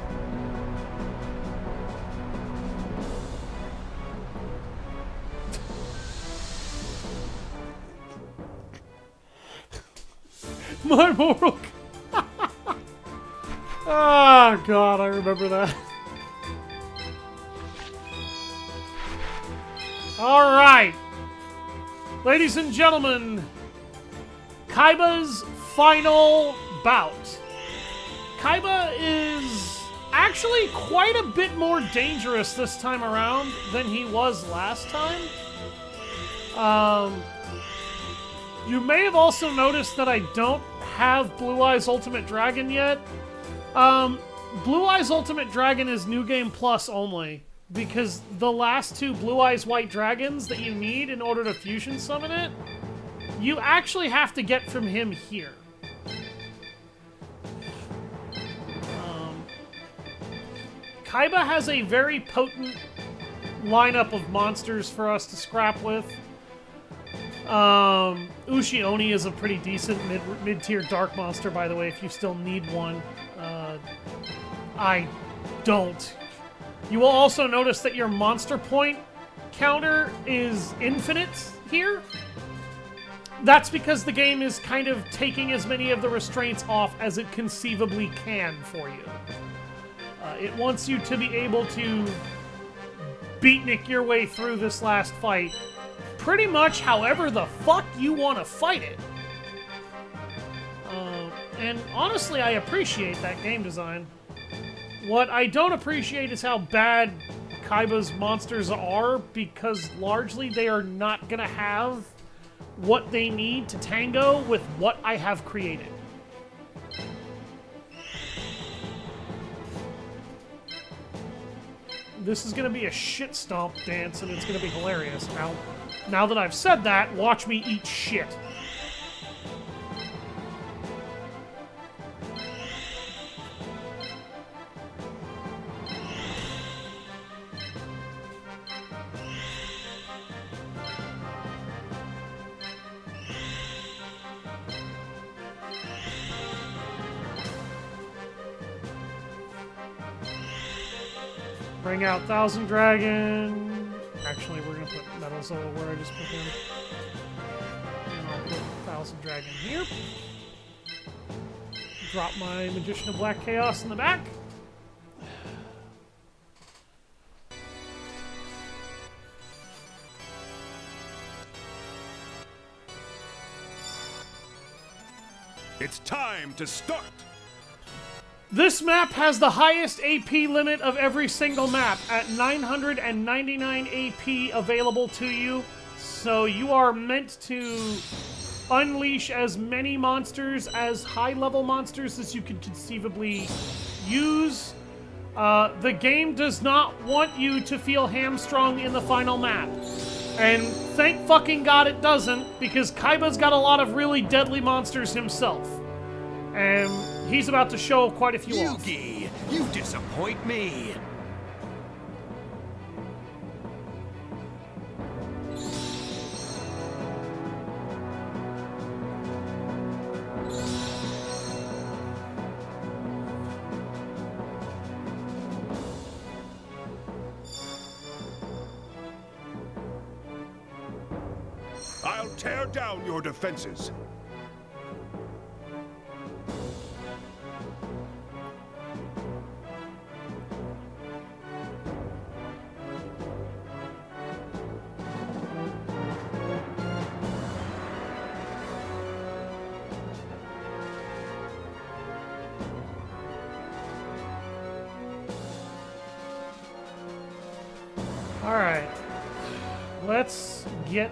My moral... Oh, God, I remember that. All right. Ladies and gentlemen, Kaiba's final bout. Kaiba is actually quite a bit more dangerous this time around than he was last time. You may have also noticed that I don't have Blue Eyes Ultimate Dragon yet. Blue Eyes Ultimate Dragon is New Game Plus only, because the last two Blue Eyes White Dragons that you need in order to fusion summon it, you actually have to get from him here. Kaiba has a very potent lineup of monsters for us to scrap with. Ushioni is a pretty decent mid-tier dark monster, by the way, if you still need one. I don't. You will also notice that your monster point counter is infinite here. That's because the game is kind of taking as many of the restraints off as it conceivably can for you. It wants you to be able to beatnik your way through this last fight pretty much however the fuck you want to fight it. And honestly, I appreciate that game design. What I don't appreciate is how bad Kaiba's monsters are, because largely they are not going to have what they need to tango with what I have created. This is going to be a shit stomp dance, and it's going to be hilarious. Now that I've said that, watch me eat shit. Bring out Thousand Dragon. Actually, we're gonna put Metalzoa where I just put him. And I'll put Thousand Dragon here. Drop my Magician of Black Chaos in the back. It's time to start! This map has the highest AP limit of every single map at 999 AP available to you. So you are meant to unleash as many monsters, as high-level monsters as you can conceivably use. The game does not want you to feel hamstrung in the final map. And thank fucking God it doesn't, because Kaiba's got a lot of really deadly monsters himself. And he's about to show quite a few off. Yugi, you disappoint me. I'll tear down your defenses. Alright. Let's get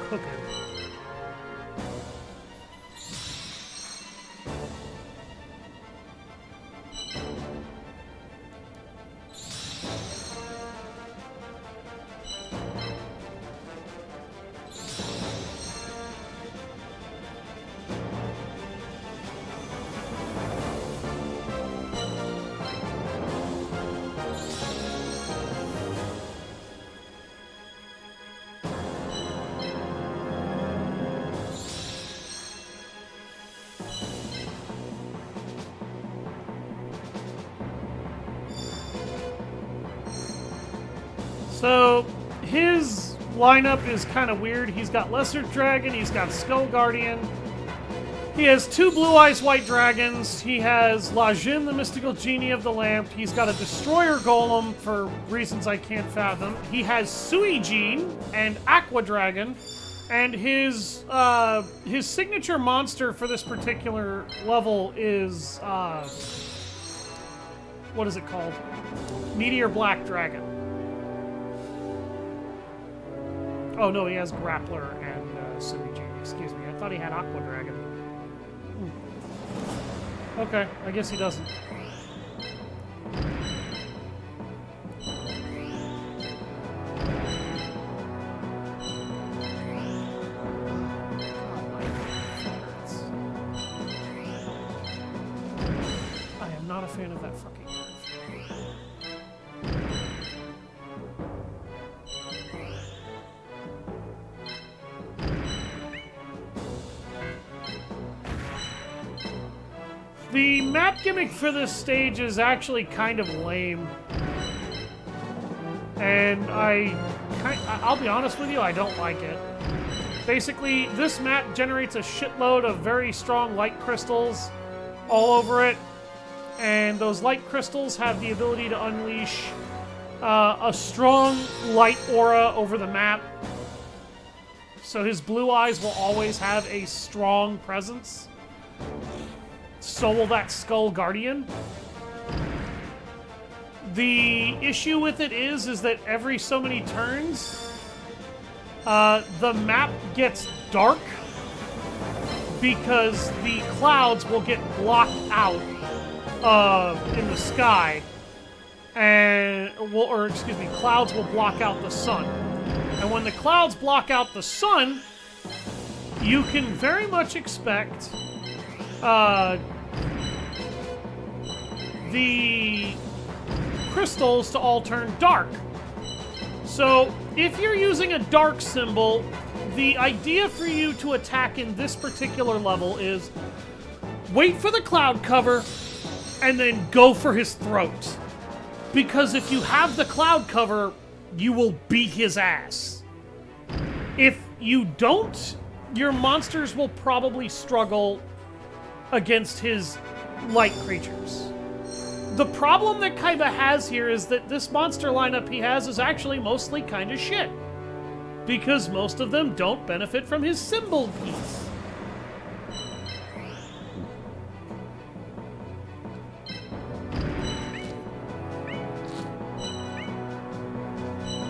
cooking. So, his lineup is kind of weird. He's got Lesser Dragon, he's got Skull Guardian, he has 2 Blue Eyes White Dragons, he has Lajin, the Mystical Genie of the Lamp, he's got a Destroyer Golem for reasons I can't fathom, he has Suijin and Aqua Dragon, and his signature monster for this particular level is, what is it called? Meteor Black Dragon. Oh no, he has Grappler and Suijin. Excuse me, I thought he had Aqua Dragon. Okay, I guess he doesn't. I am not a fan of that fucking nerf. The map gimmick for this stage is actually kind of lame. And I'll be honest with you, I don't like it. Basically, this map generates a shitload of very strong light crystals all over it. And those light crystals have the ability to unleash a strong light aura over the map. So his blue eyes will always have a strong presence. So will that Skull Guardian. The issue with it is that every so many turns, the map gets dark because the clouds will get blocked out in the sky, and clouds will block out the sun. And when the clouds block out the sun, you can very much expect the crystals to all turn dark. So, if you're using a dark symbol, the idea for you to attack in this particular level is wait for the cloud cover and then go for his throat. Because if you have the cloud cover, you will beat his ass. If you don't, your monsters will probably struggle against his light creatures. The problem that Kaiba has here is that this monster lineup he has is actually mostly kind of shit. Because most of them don't benefit from his symbol piece.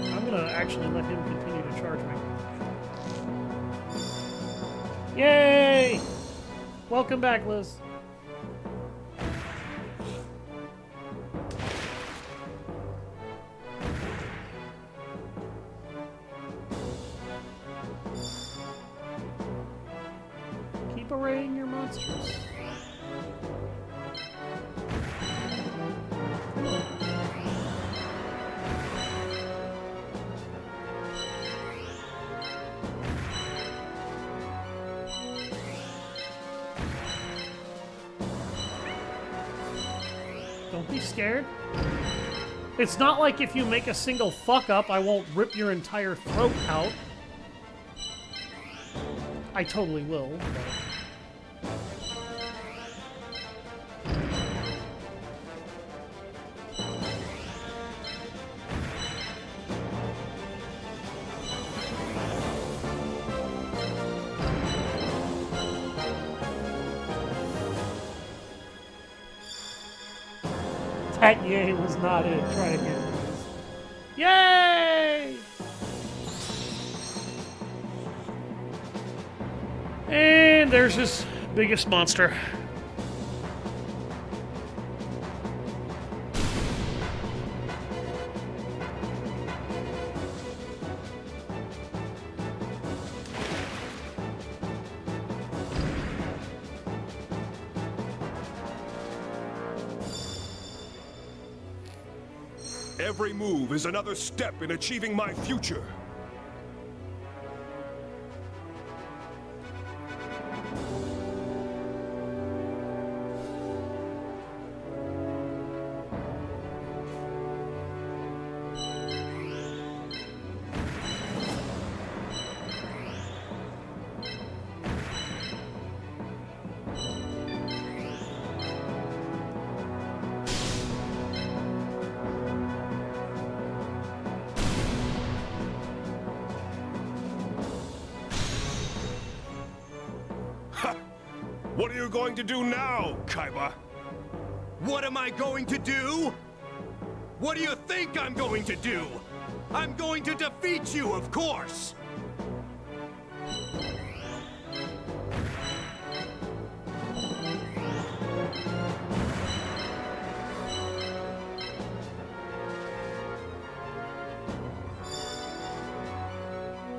I'm gonna actually let him continue to charge me. Yay! Welcome back, Liz. Keep arraying your monsters. Don't be scared. It's not like if you make a single fuck up, I won't rip your entire throat out. I totally will, but... That yay was not it. Try again, please. Yay! And there's his biggest monster. Every move is another step in achieving my future. What are you going to do now, Kaiba? What am I going to do? What do you think I'm going to do? I'm going to defeat you, of course!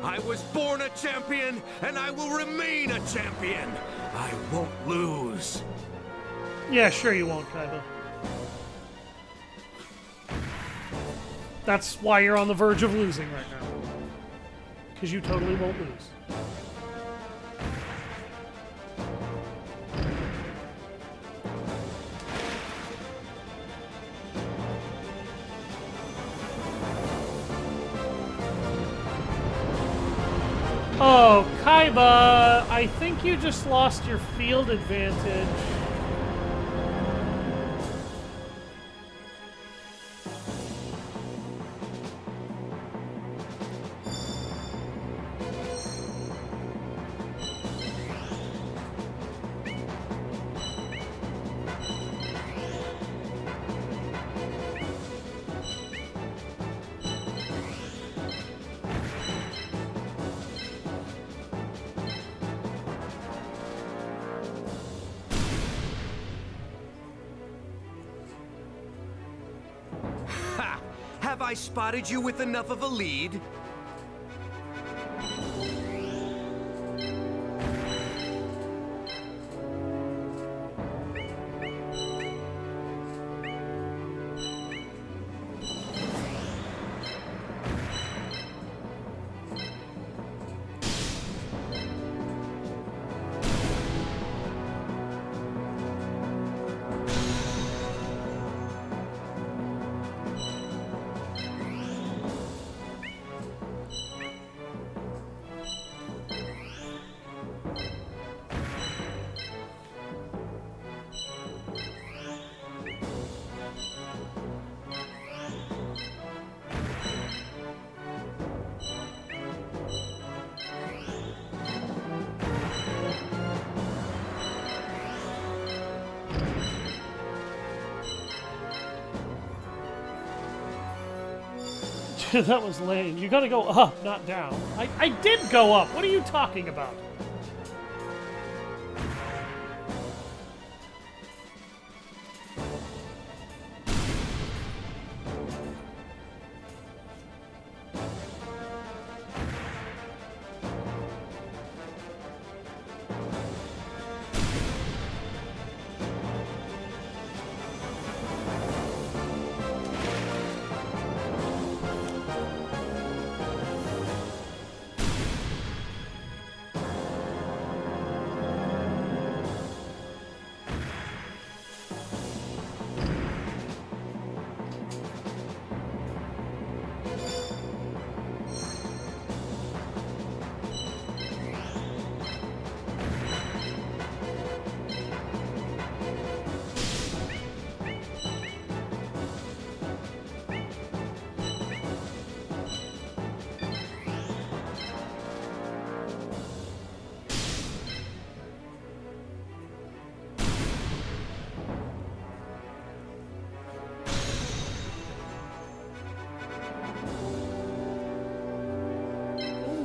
I was born a champion, and I will remain a champion! I won't lose. Yeah, sure you won't, Kaiba. That's why you're on the verge of losing right now. Because you totally won't lose. Oh, Kaiba, I think you just lost your field advantage. Have I spotted you with enough of a lead? That was lame. You gotta go up, not down. I did go up. What are you talking about?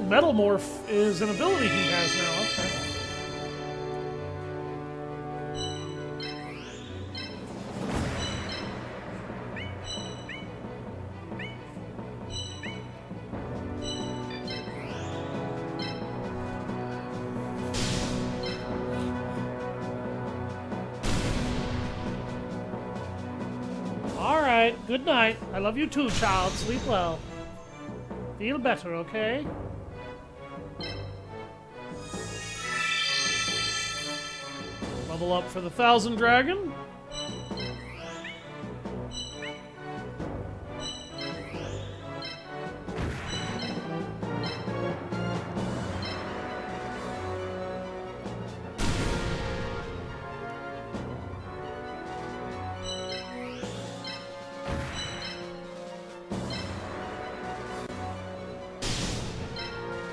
Metalmorph is an ability he has now. Okay. All right. Good night. I love you too, child. Sleep well. Feel better, okay? Level up for the 1,000 Dragon.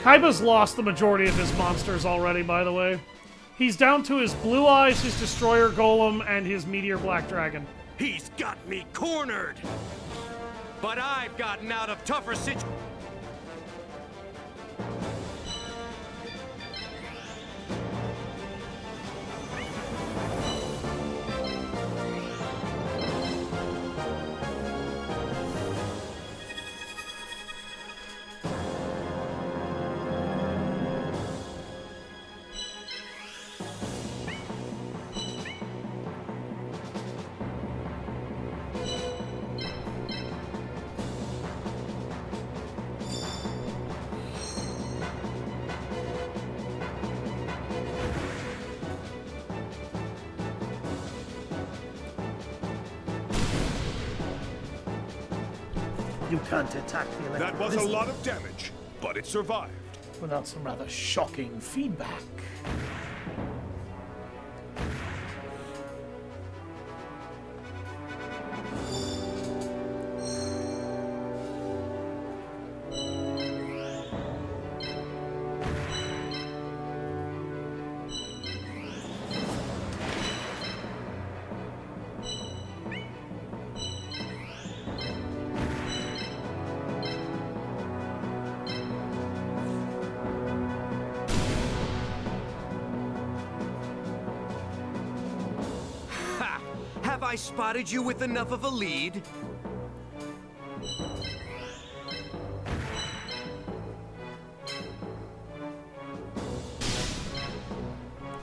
Kaiba's lost the majority of his monsters already, by the way. He's down to his Blue Eyes, his Destroyer Golem, and his Meteor Black Dragon. He's got me cornered! But I've gotten out of tougher situations. You can't attack the electric That was a lizard lot of damage, but it survived. without some rather shocking feedback. Have I spotted you with enough of a lead?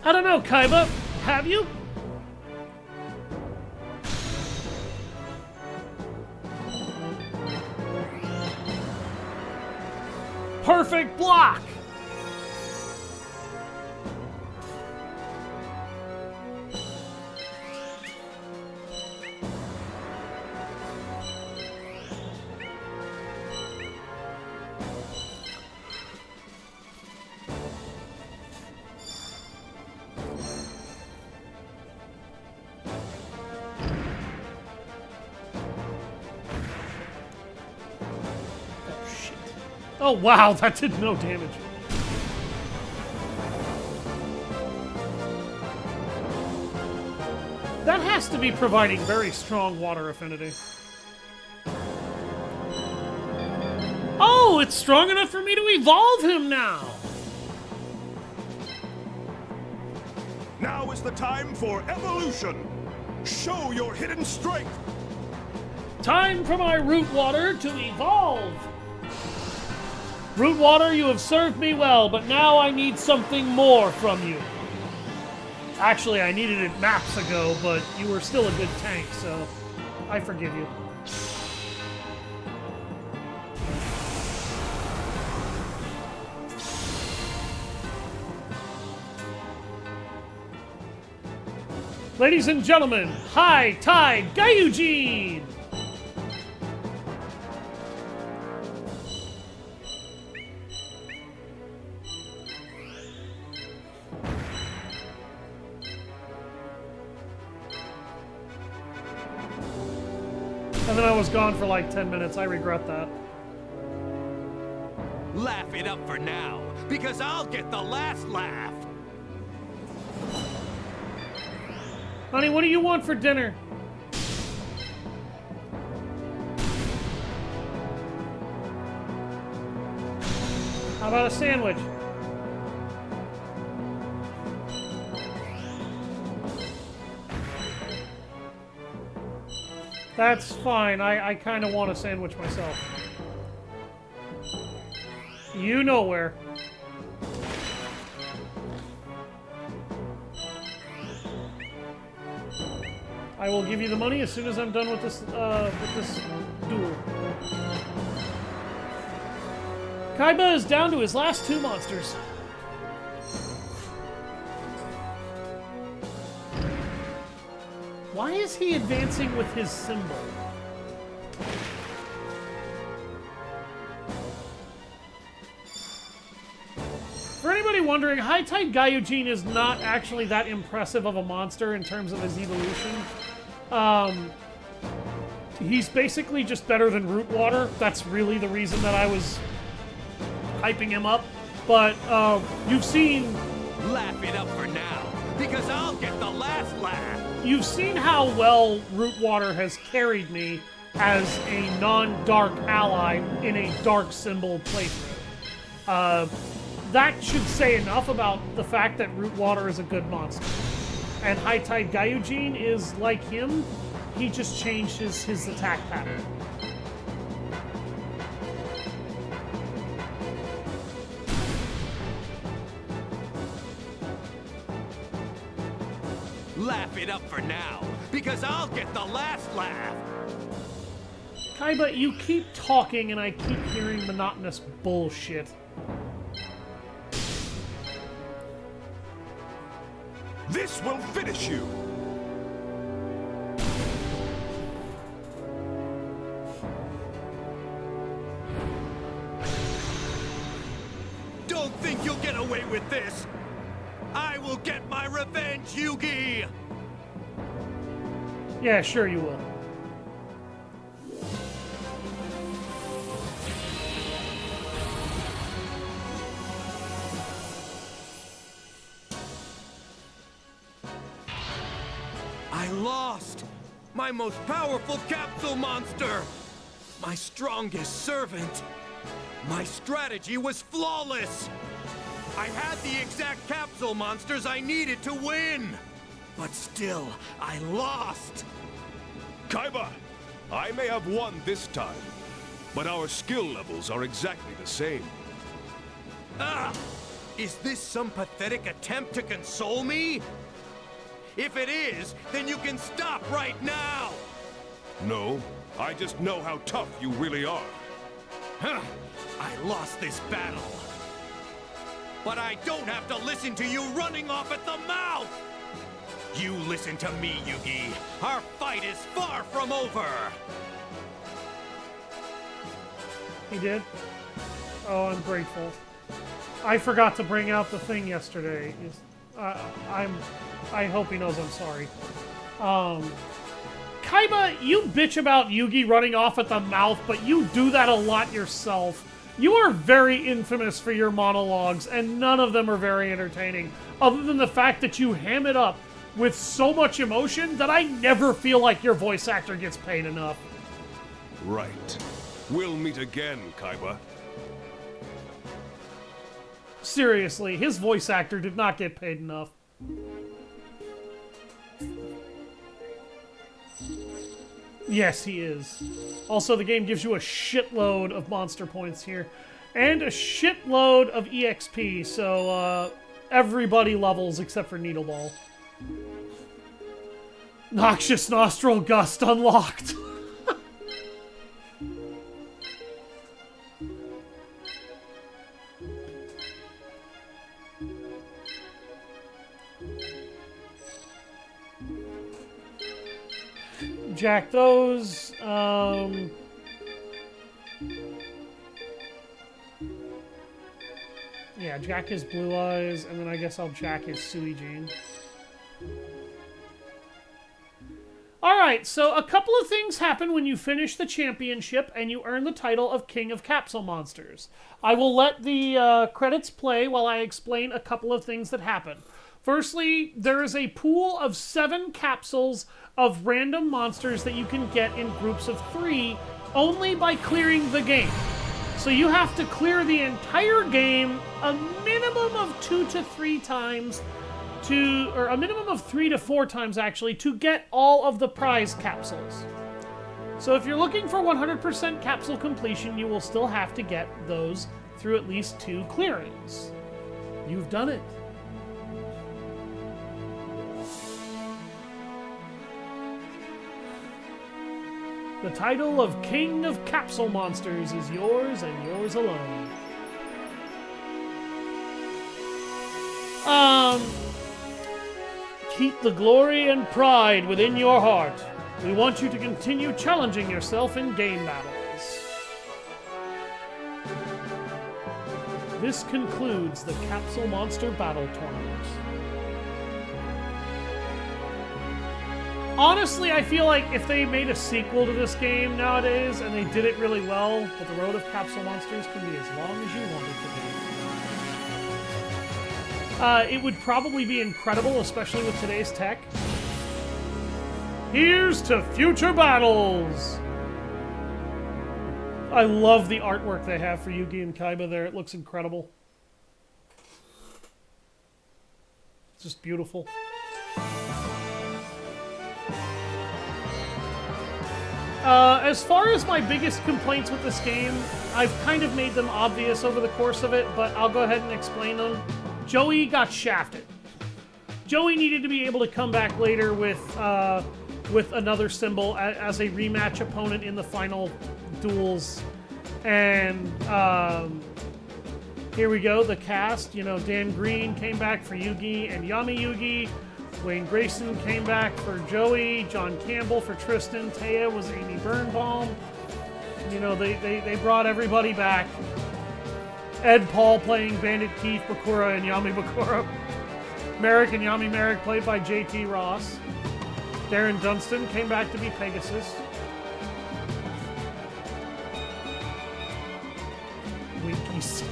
I don't know, Kaiba. Have you? Perfect block! Oh wow, that did no damage. That has to be providing very strong water affinity. it's strong enough for me to evolve him now. Now is the time for evolution. Show your hidden strength. Time for my root water to evolve. Root water, you have served me well, but now I need something more from you. Actually, I needed it maps ago, but you were still a good tank, so I forgive you. Ladies and gentlemen, High Tide Gyujin! And then I was gone for like 10 minutes. I regret that. Laugh it up for now, because I'll get the last laugh. Honey, what do you want for dinner? How about a sandwich? That's fine. I kind of want a sandwich myself. You know where. I will give you the money as soon as I'm done with this duel. Kaiba is down to his last 2 monsters. Why is he advancing with his symbol? For anybody wondering, High Tide Gyujin is not actually that impressive of a monster in terms of his evolution. He's basically just better than Root Water. That's really the reason that I was hyping him up. But you've seen... Laugh it up for now, because I'll get the last laugh. You've seen how well Root Water has carried me as a non-dark ally in a dark symbol playthrough. That should say enough about the fact that Root Water is a good monster. And High Tide Gyujin is like him, he just changed his attack pattern. Laugh it up for now, because I'll get the last laugh. Kaiba, you keep talking and I keep hearing monotonous bullshit. This will finish you. Don't think you'll get away with this. I will get my revenge, Yugi! Yeah, sure you will. I lost! My most powerful capsule monster! My strongest servant! My strategy was flawless! I had the exact capsule monsters I needed to win! But still, I lost! Kaiba, I may have won this time, but our skill levels are exactly the same. Ah! Is this some pathetic attempt to console me? If it is, then you can stop right now! No, I just know how tough you really are. Huh! I lost this battle! But I don't have to listen to you running off at the mouth! You listen to me, Yugi! Our fight is far from over! He did? Oh, I'm grateful. I forgot to bring out the thing yesterday. I hope he knows I'm sorry. Kaiba, you bitch about Yugi running off at the mouth, but you do that a lot yourself. You are very infamous for your monologues, and none of them are very entertaining, other than the fact that you ham it up with so much emotion that I never feel like your voice actor gets paid enough. Right. We'll meet again, Kaiba. Seriously, his voice actor did not get paid enough. Yes, he is. Also, the game gives you a shitload of monster points here. And a shitload of EXP, so everybody levels except for Needleball. Noxious Nostril Gust unlocked. Jack those. Yeah, jack his Blue Eyes, and then I guess I'll jack his Suijin. Alright, so a couple of things happen when you finish the championship and you earn the title of King of Capsule Monsters. I will let the credits play while I explain a couple of things that happen. Firstly, there is a pool of 7 capsules of random monsters that you can get in groups of 3 only by clearing the game. So you have to clear the entire game a minimum of 2 to 3 times or a minimum of 3 to 4 times actually, to get all of the prize capsules. So if you're looking for 100% capsule completion, you will still have to get those through at least 2 clearings. You've done it. The title of King of Capsule Monsters is yours and yours alone. Keep the glory and pride within your heart. We want you to continue challenging yourself in game battles. This concludes the Capsule Monster Battle Tournament. Honestly, I feel like if they made a sequel to this game nowadays and they did it really well, but the road of Capsule Monsters can be as long as you want it to be. It would probably be incredible, especially with today's tech. Here's to future battles! I love the artwork they have for Yugi and Kaiba there. It looks incredible. It's just beautiful. As far as my biggest complaints with this game, I've kind of made them obvious over the course of it, but I'll go ahead and explain them. Joey got shafted. Joey needed to be able to come back later with another symbol as a rematch opponent in the final duels. And here we go, the cast. You know, Dan Green came back for Yugi and Yami Yugi. Wayne Grayson came back for Joey. John Campbell for Tristan. Taya was Amy Birnbaum. You know, they brought everybody back. Ed Paul playing Bandit Keith Bakura and Yami Bakura. Merrick and Yami Merrick played by J.T. Ross. Darren Dunstan came back to be Pegasus. Winky Soft.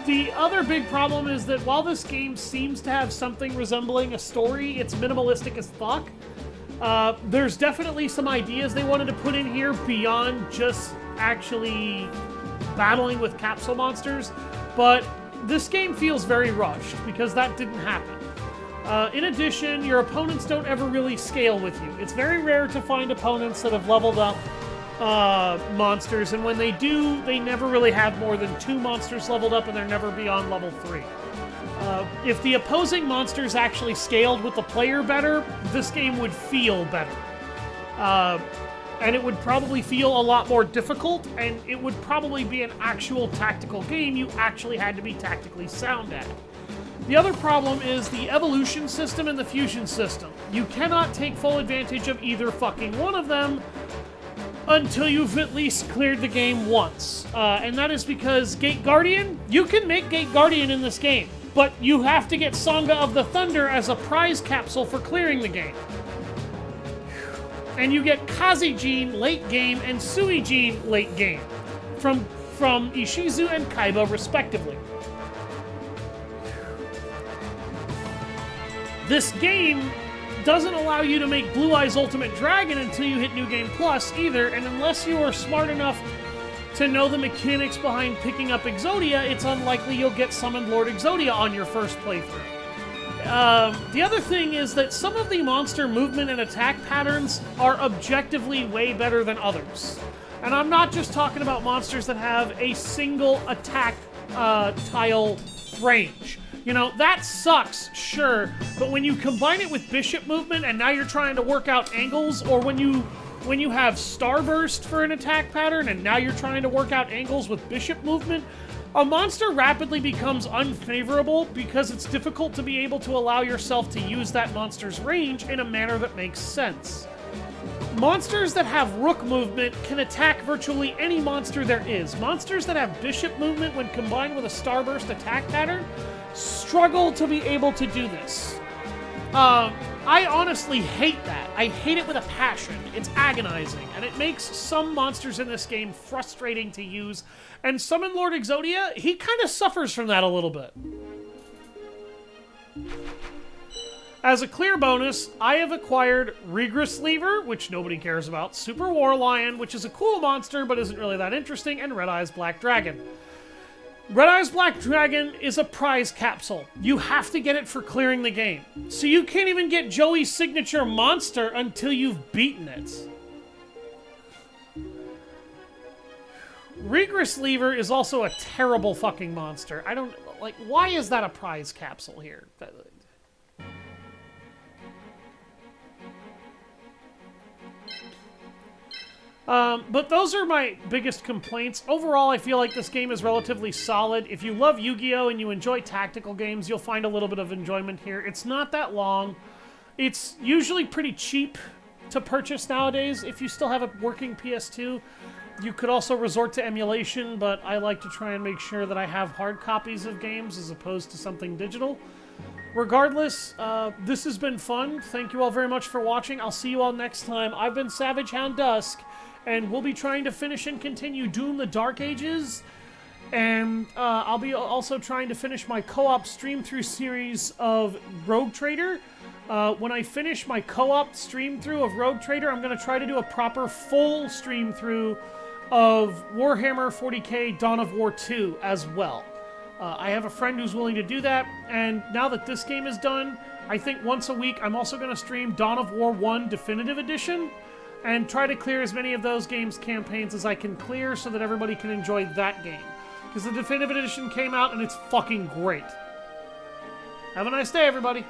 The other big problem is that while this game seems to have something resembling a story, it's minimalistic as fuck. There's definitely some ideas they wanted to put in here beyond just actually battling with capsule monsters, but this game feels very rushed because that didn't happen. In addition, your opponents don't ever really scale with you. It's very rare to find opponents that have leveled up monsters, and when they do, they never really have more than 2 monsters leveled up, and they're never beyond level 3. If the opposing monsters actually scaled with the player better, this game would feel better. And it would probably feel a lot more difficult, and it would probably be an actual tactical game you actually had to be tactically sound at. The other problem is the evolution system and the fusion system. You cannot take full advantage of either fucking one of them until you've at least cleared the game once. And that is because Gate Guardian, you can make Gate Guardian in this game, but you have to get Sangha of the Thunder as a prize capsule for clearing the game. And you get Kazijin late game and Suijin late game from Ishizu and Kaiba respectively. This game doesn't allow you to make Blue Eyes Ultimate Dragon until you hit New Game Plus either, and unless you are smart enough to know the mechanics behind picking up Exodia, it's unlikely you'll get Summoned Lord Exodia on your first playthrough. The other thing is that some of the monster movement and attack patterns are objectively way better than others. And I'm not just talking about monsters that have a single attack tile range. You know, that sucks, sure, but when you combine it with bishop movement and now you're trying to work out angles, or when you have Starburst for an attack pattern and now you're trying to work out angles with bishop movement, a monster rapidly becomes unfavorable because it's difficult to be able to allow yourself to use that monster's range in a manner that makes sense. Monsters that have Rook movement can attack virtually any monster there is. Monsters that have Bishop movement when combined with a Starburst attack pattern struggle to be able to do this. I honestly hate that. I hate it with a passion. It's agonizing, and it makes some monsters in this game frustrating to use. And Summon Lord Exodia, he kind of suffers from that a little bit. As a clear bonus, I have acquired Regress Lever, which nobody cares about, Super War Lion, which is a cool monster but isn't really that interesting, and Red Eyes Black Dragon. Red Eyes Black Dragon is a prize capsule. You have to get it for clearing the game. So you can't even get Joey's signature monster until you've beaten it. Regress Lever is also a terrible fucking monster. I don't... like, why is that a prize capsule here? But those are my biggest complaints. Overall, I feel like this game is relatively solid. If you love Yu-Gi-Oh! And you enjoy tactical games, you'll find a little bit of enjoyment here. It's not that long. It's usually pretty cheap to purchase nowadays if you still have a working PS2. You could also resort to emulation, but I like to try and make sure that I have hard copies of games as opposed to something digital. Regardless, this has been fun. Thank you all very much for watching. I'll see you all next time. I've been Savage Hound Dusk, and we'll be trying to finish and continue Doom the Dark Ages, and I'll be also trying to finish my co-op stream-through series of Rogue Trader. When I finish my co-op stream-through of Rogue Trader, I'm going to try to do a proper full stream-through of Warhammer 40k Dawn of War 2 as well. I have a friend who's willing to do that, and now that this game is done, I think once a week I'm also going to stream Dawn of War 1 Definitive Edition, and try to clear as many of those games' campaigns as I can clear so that everybody can enjoy that game. Because the Definitive Edition came out and it's fucking great. Have a nice day, everybody.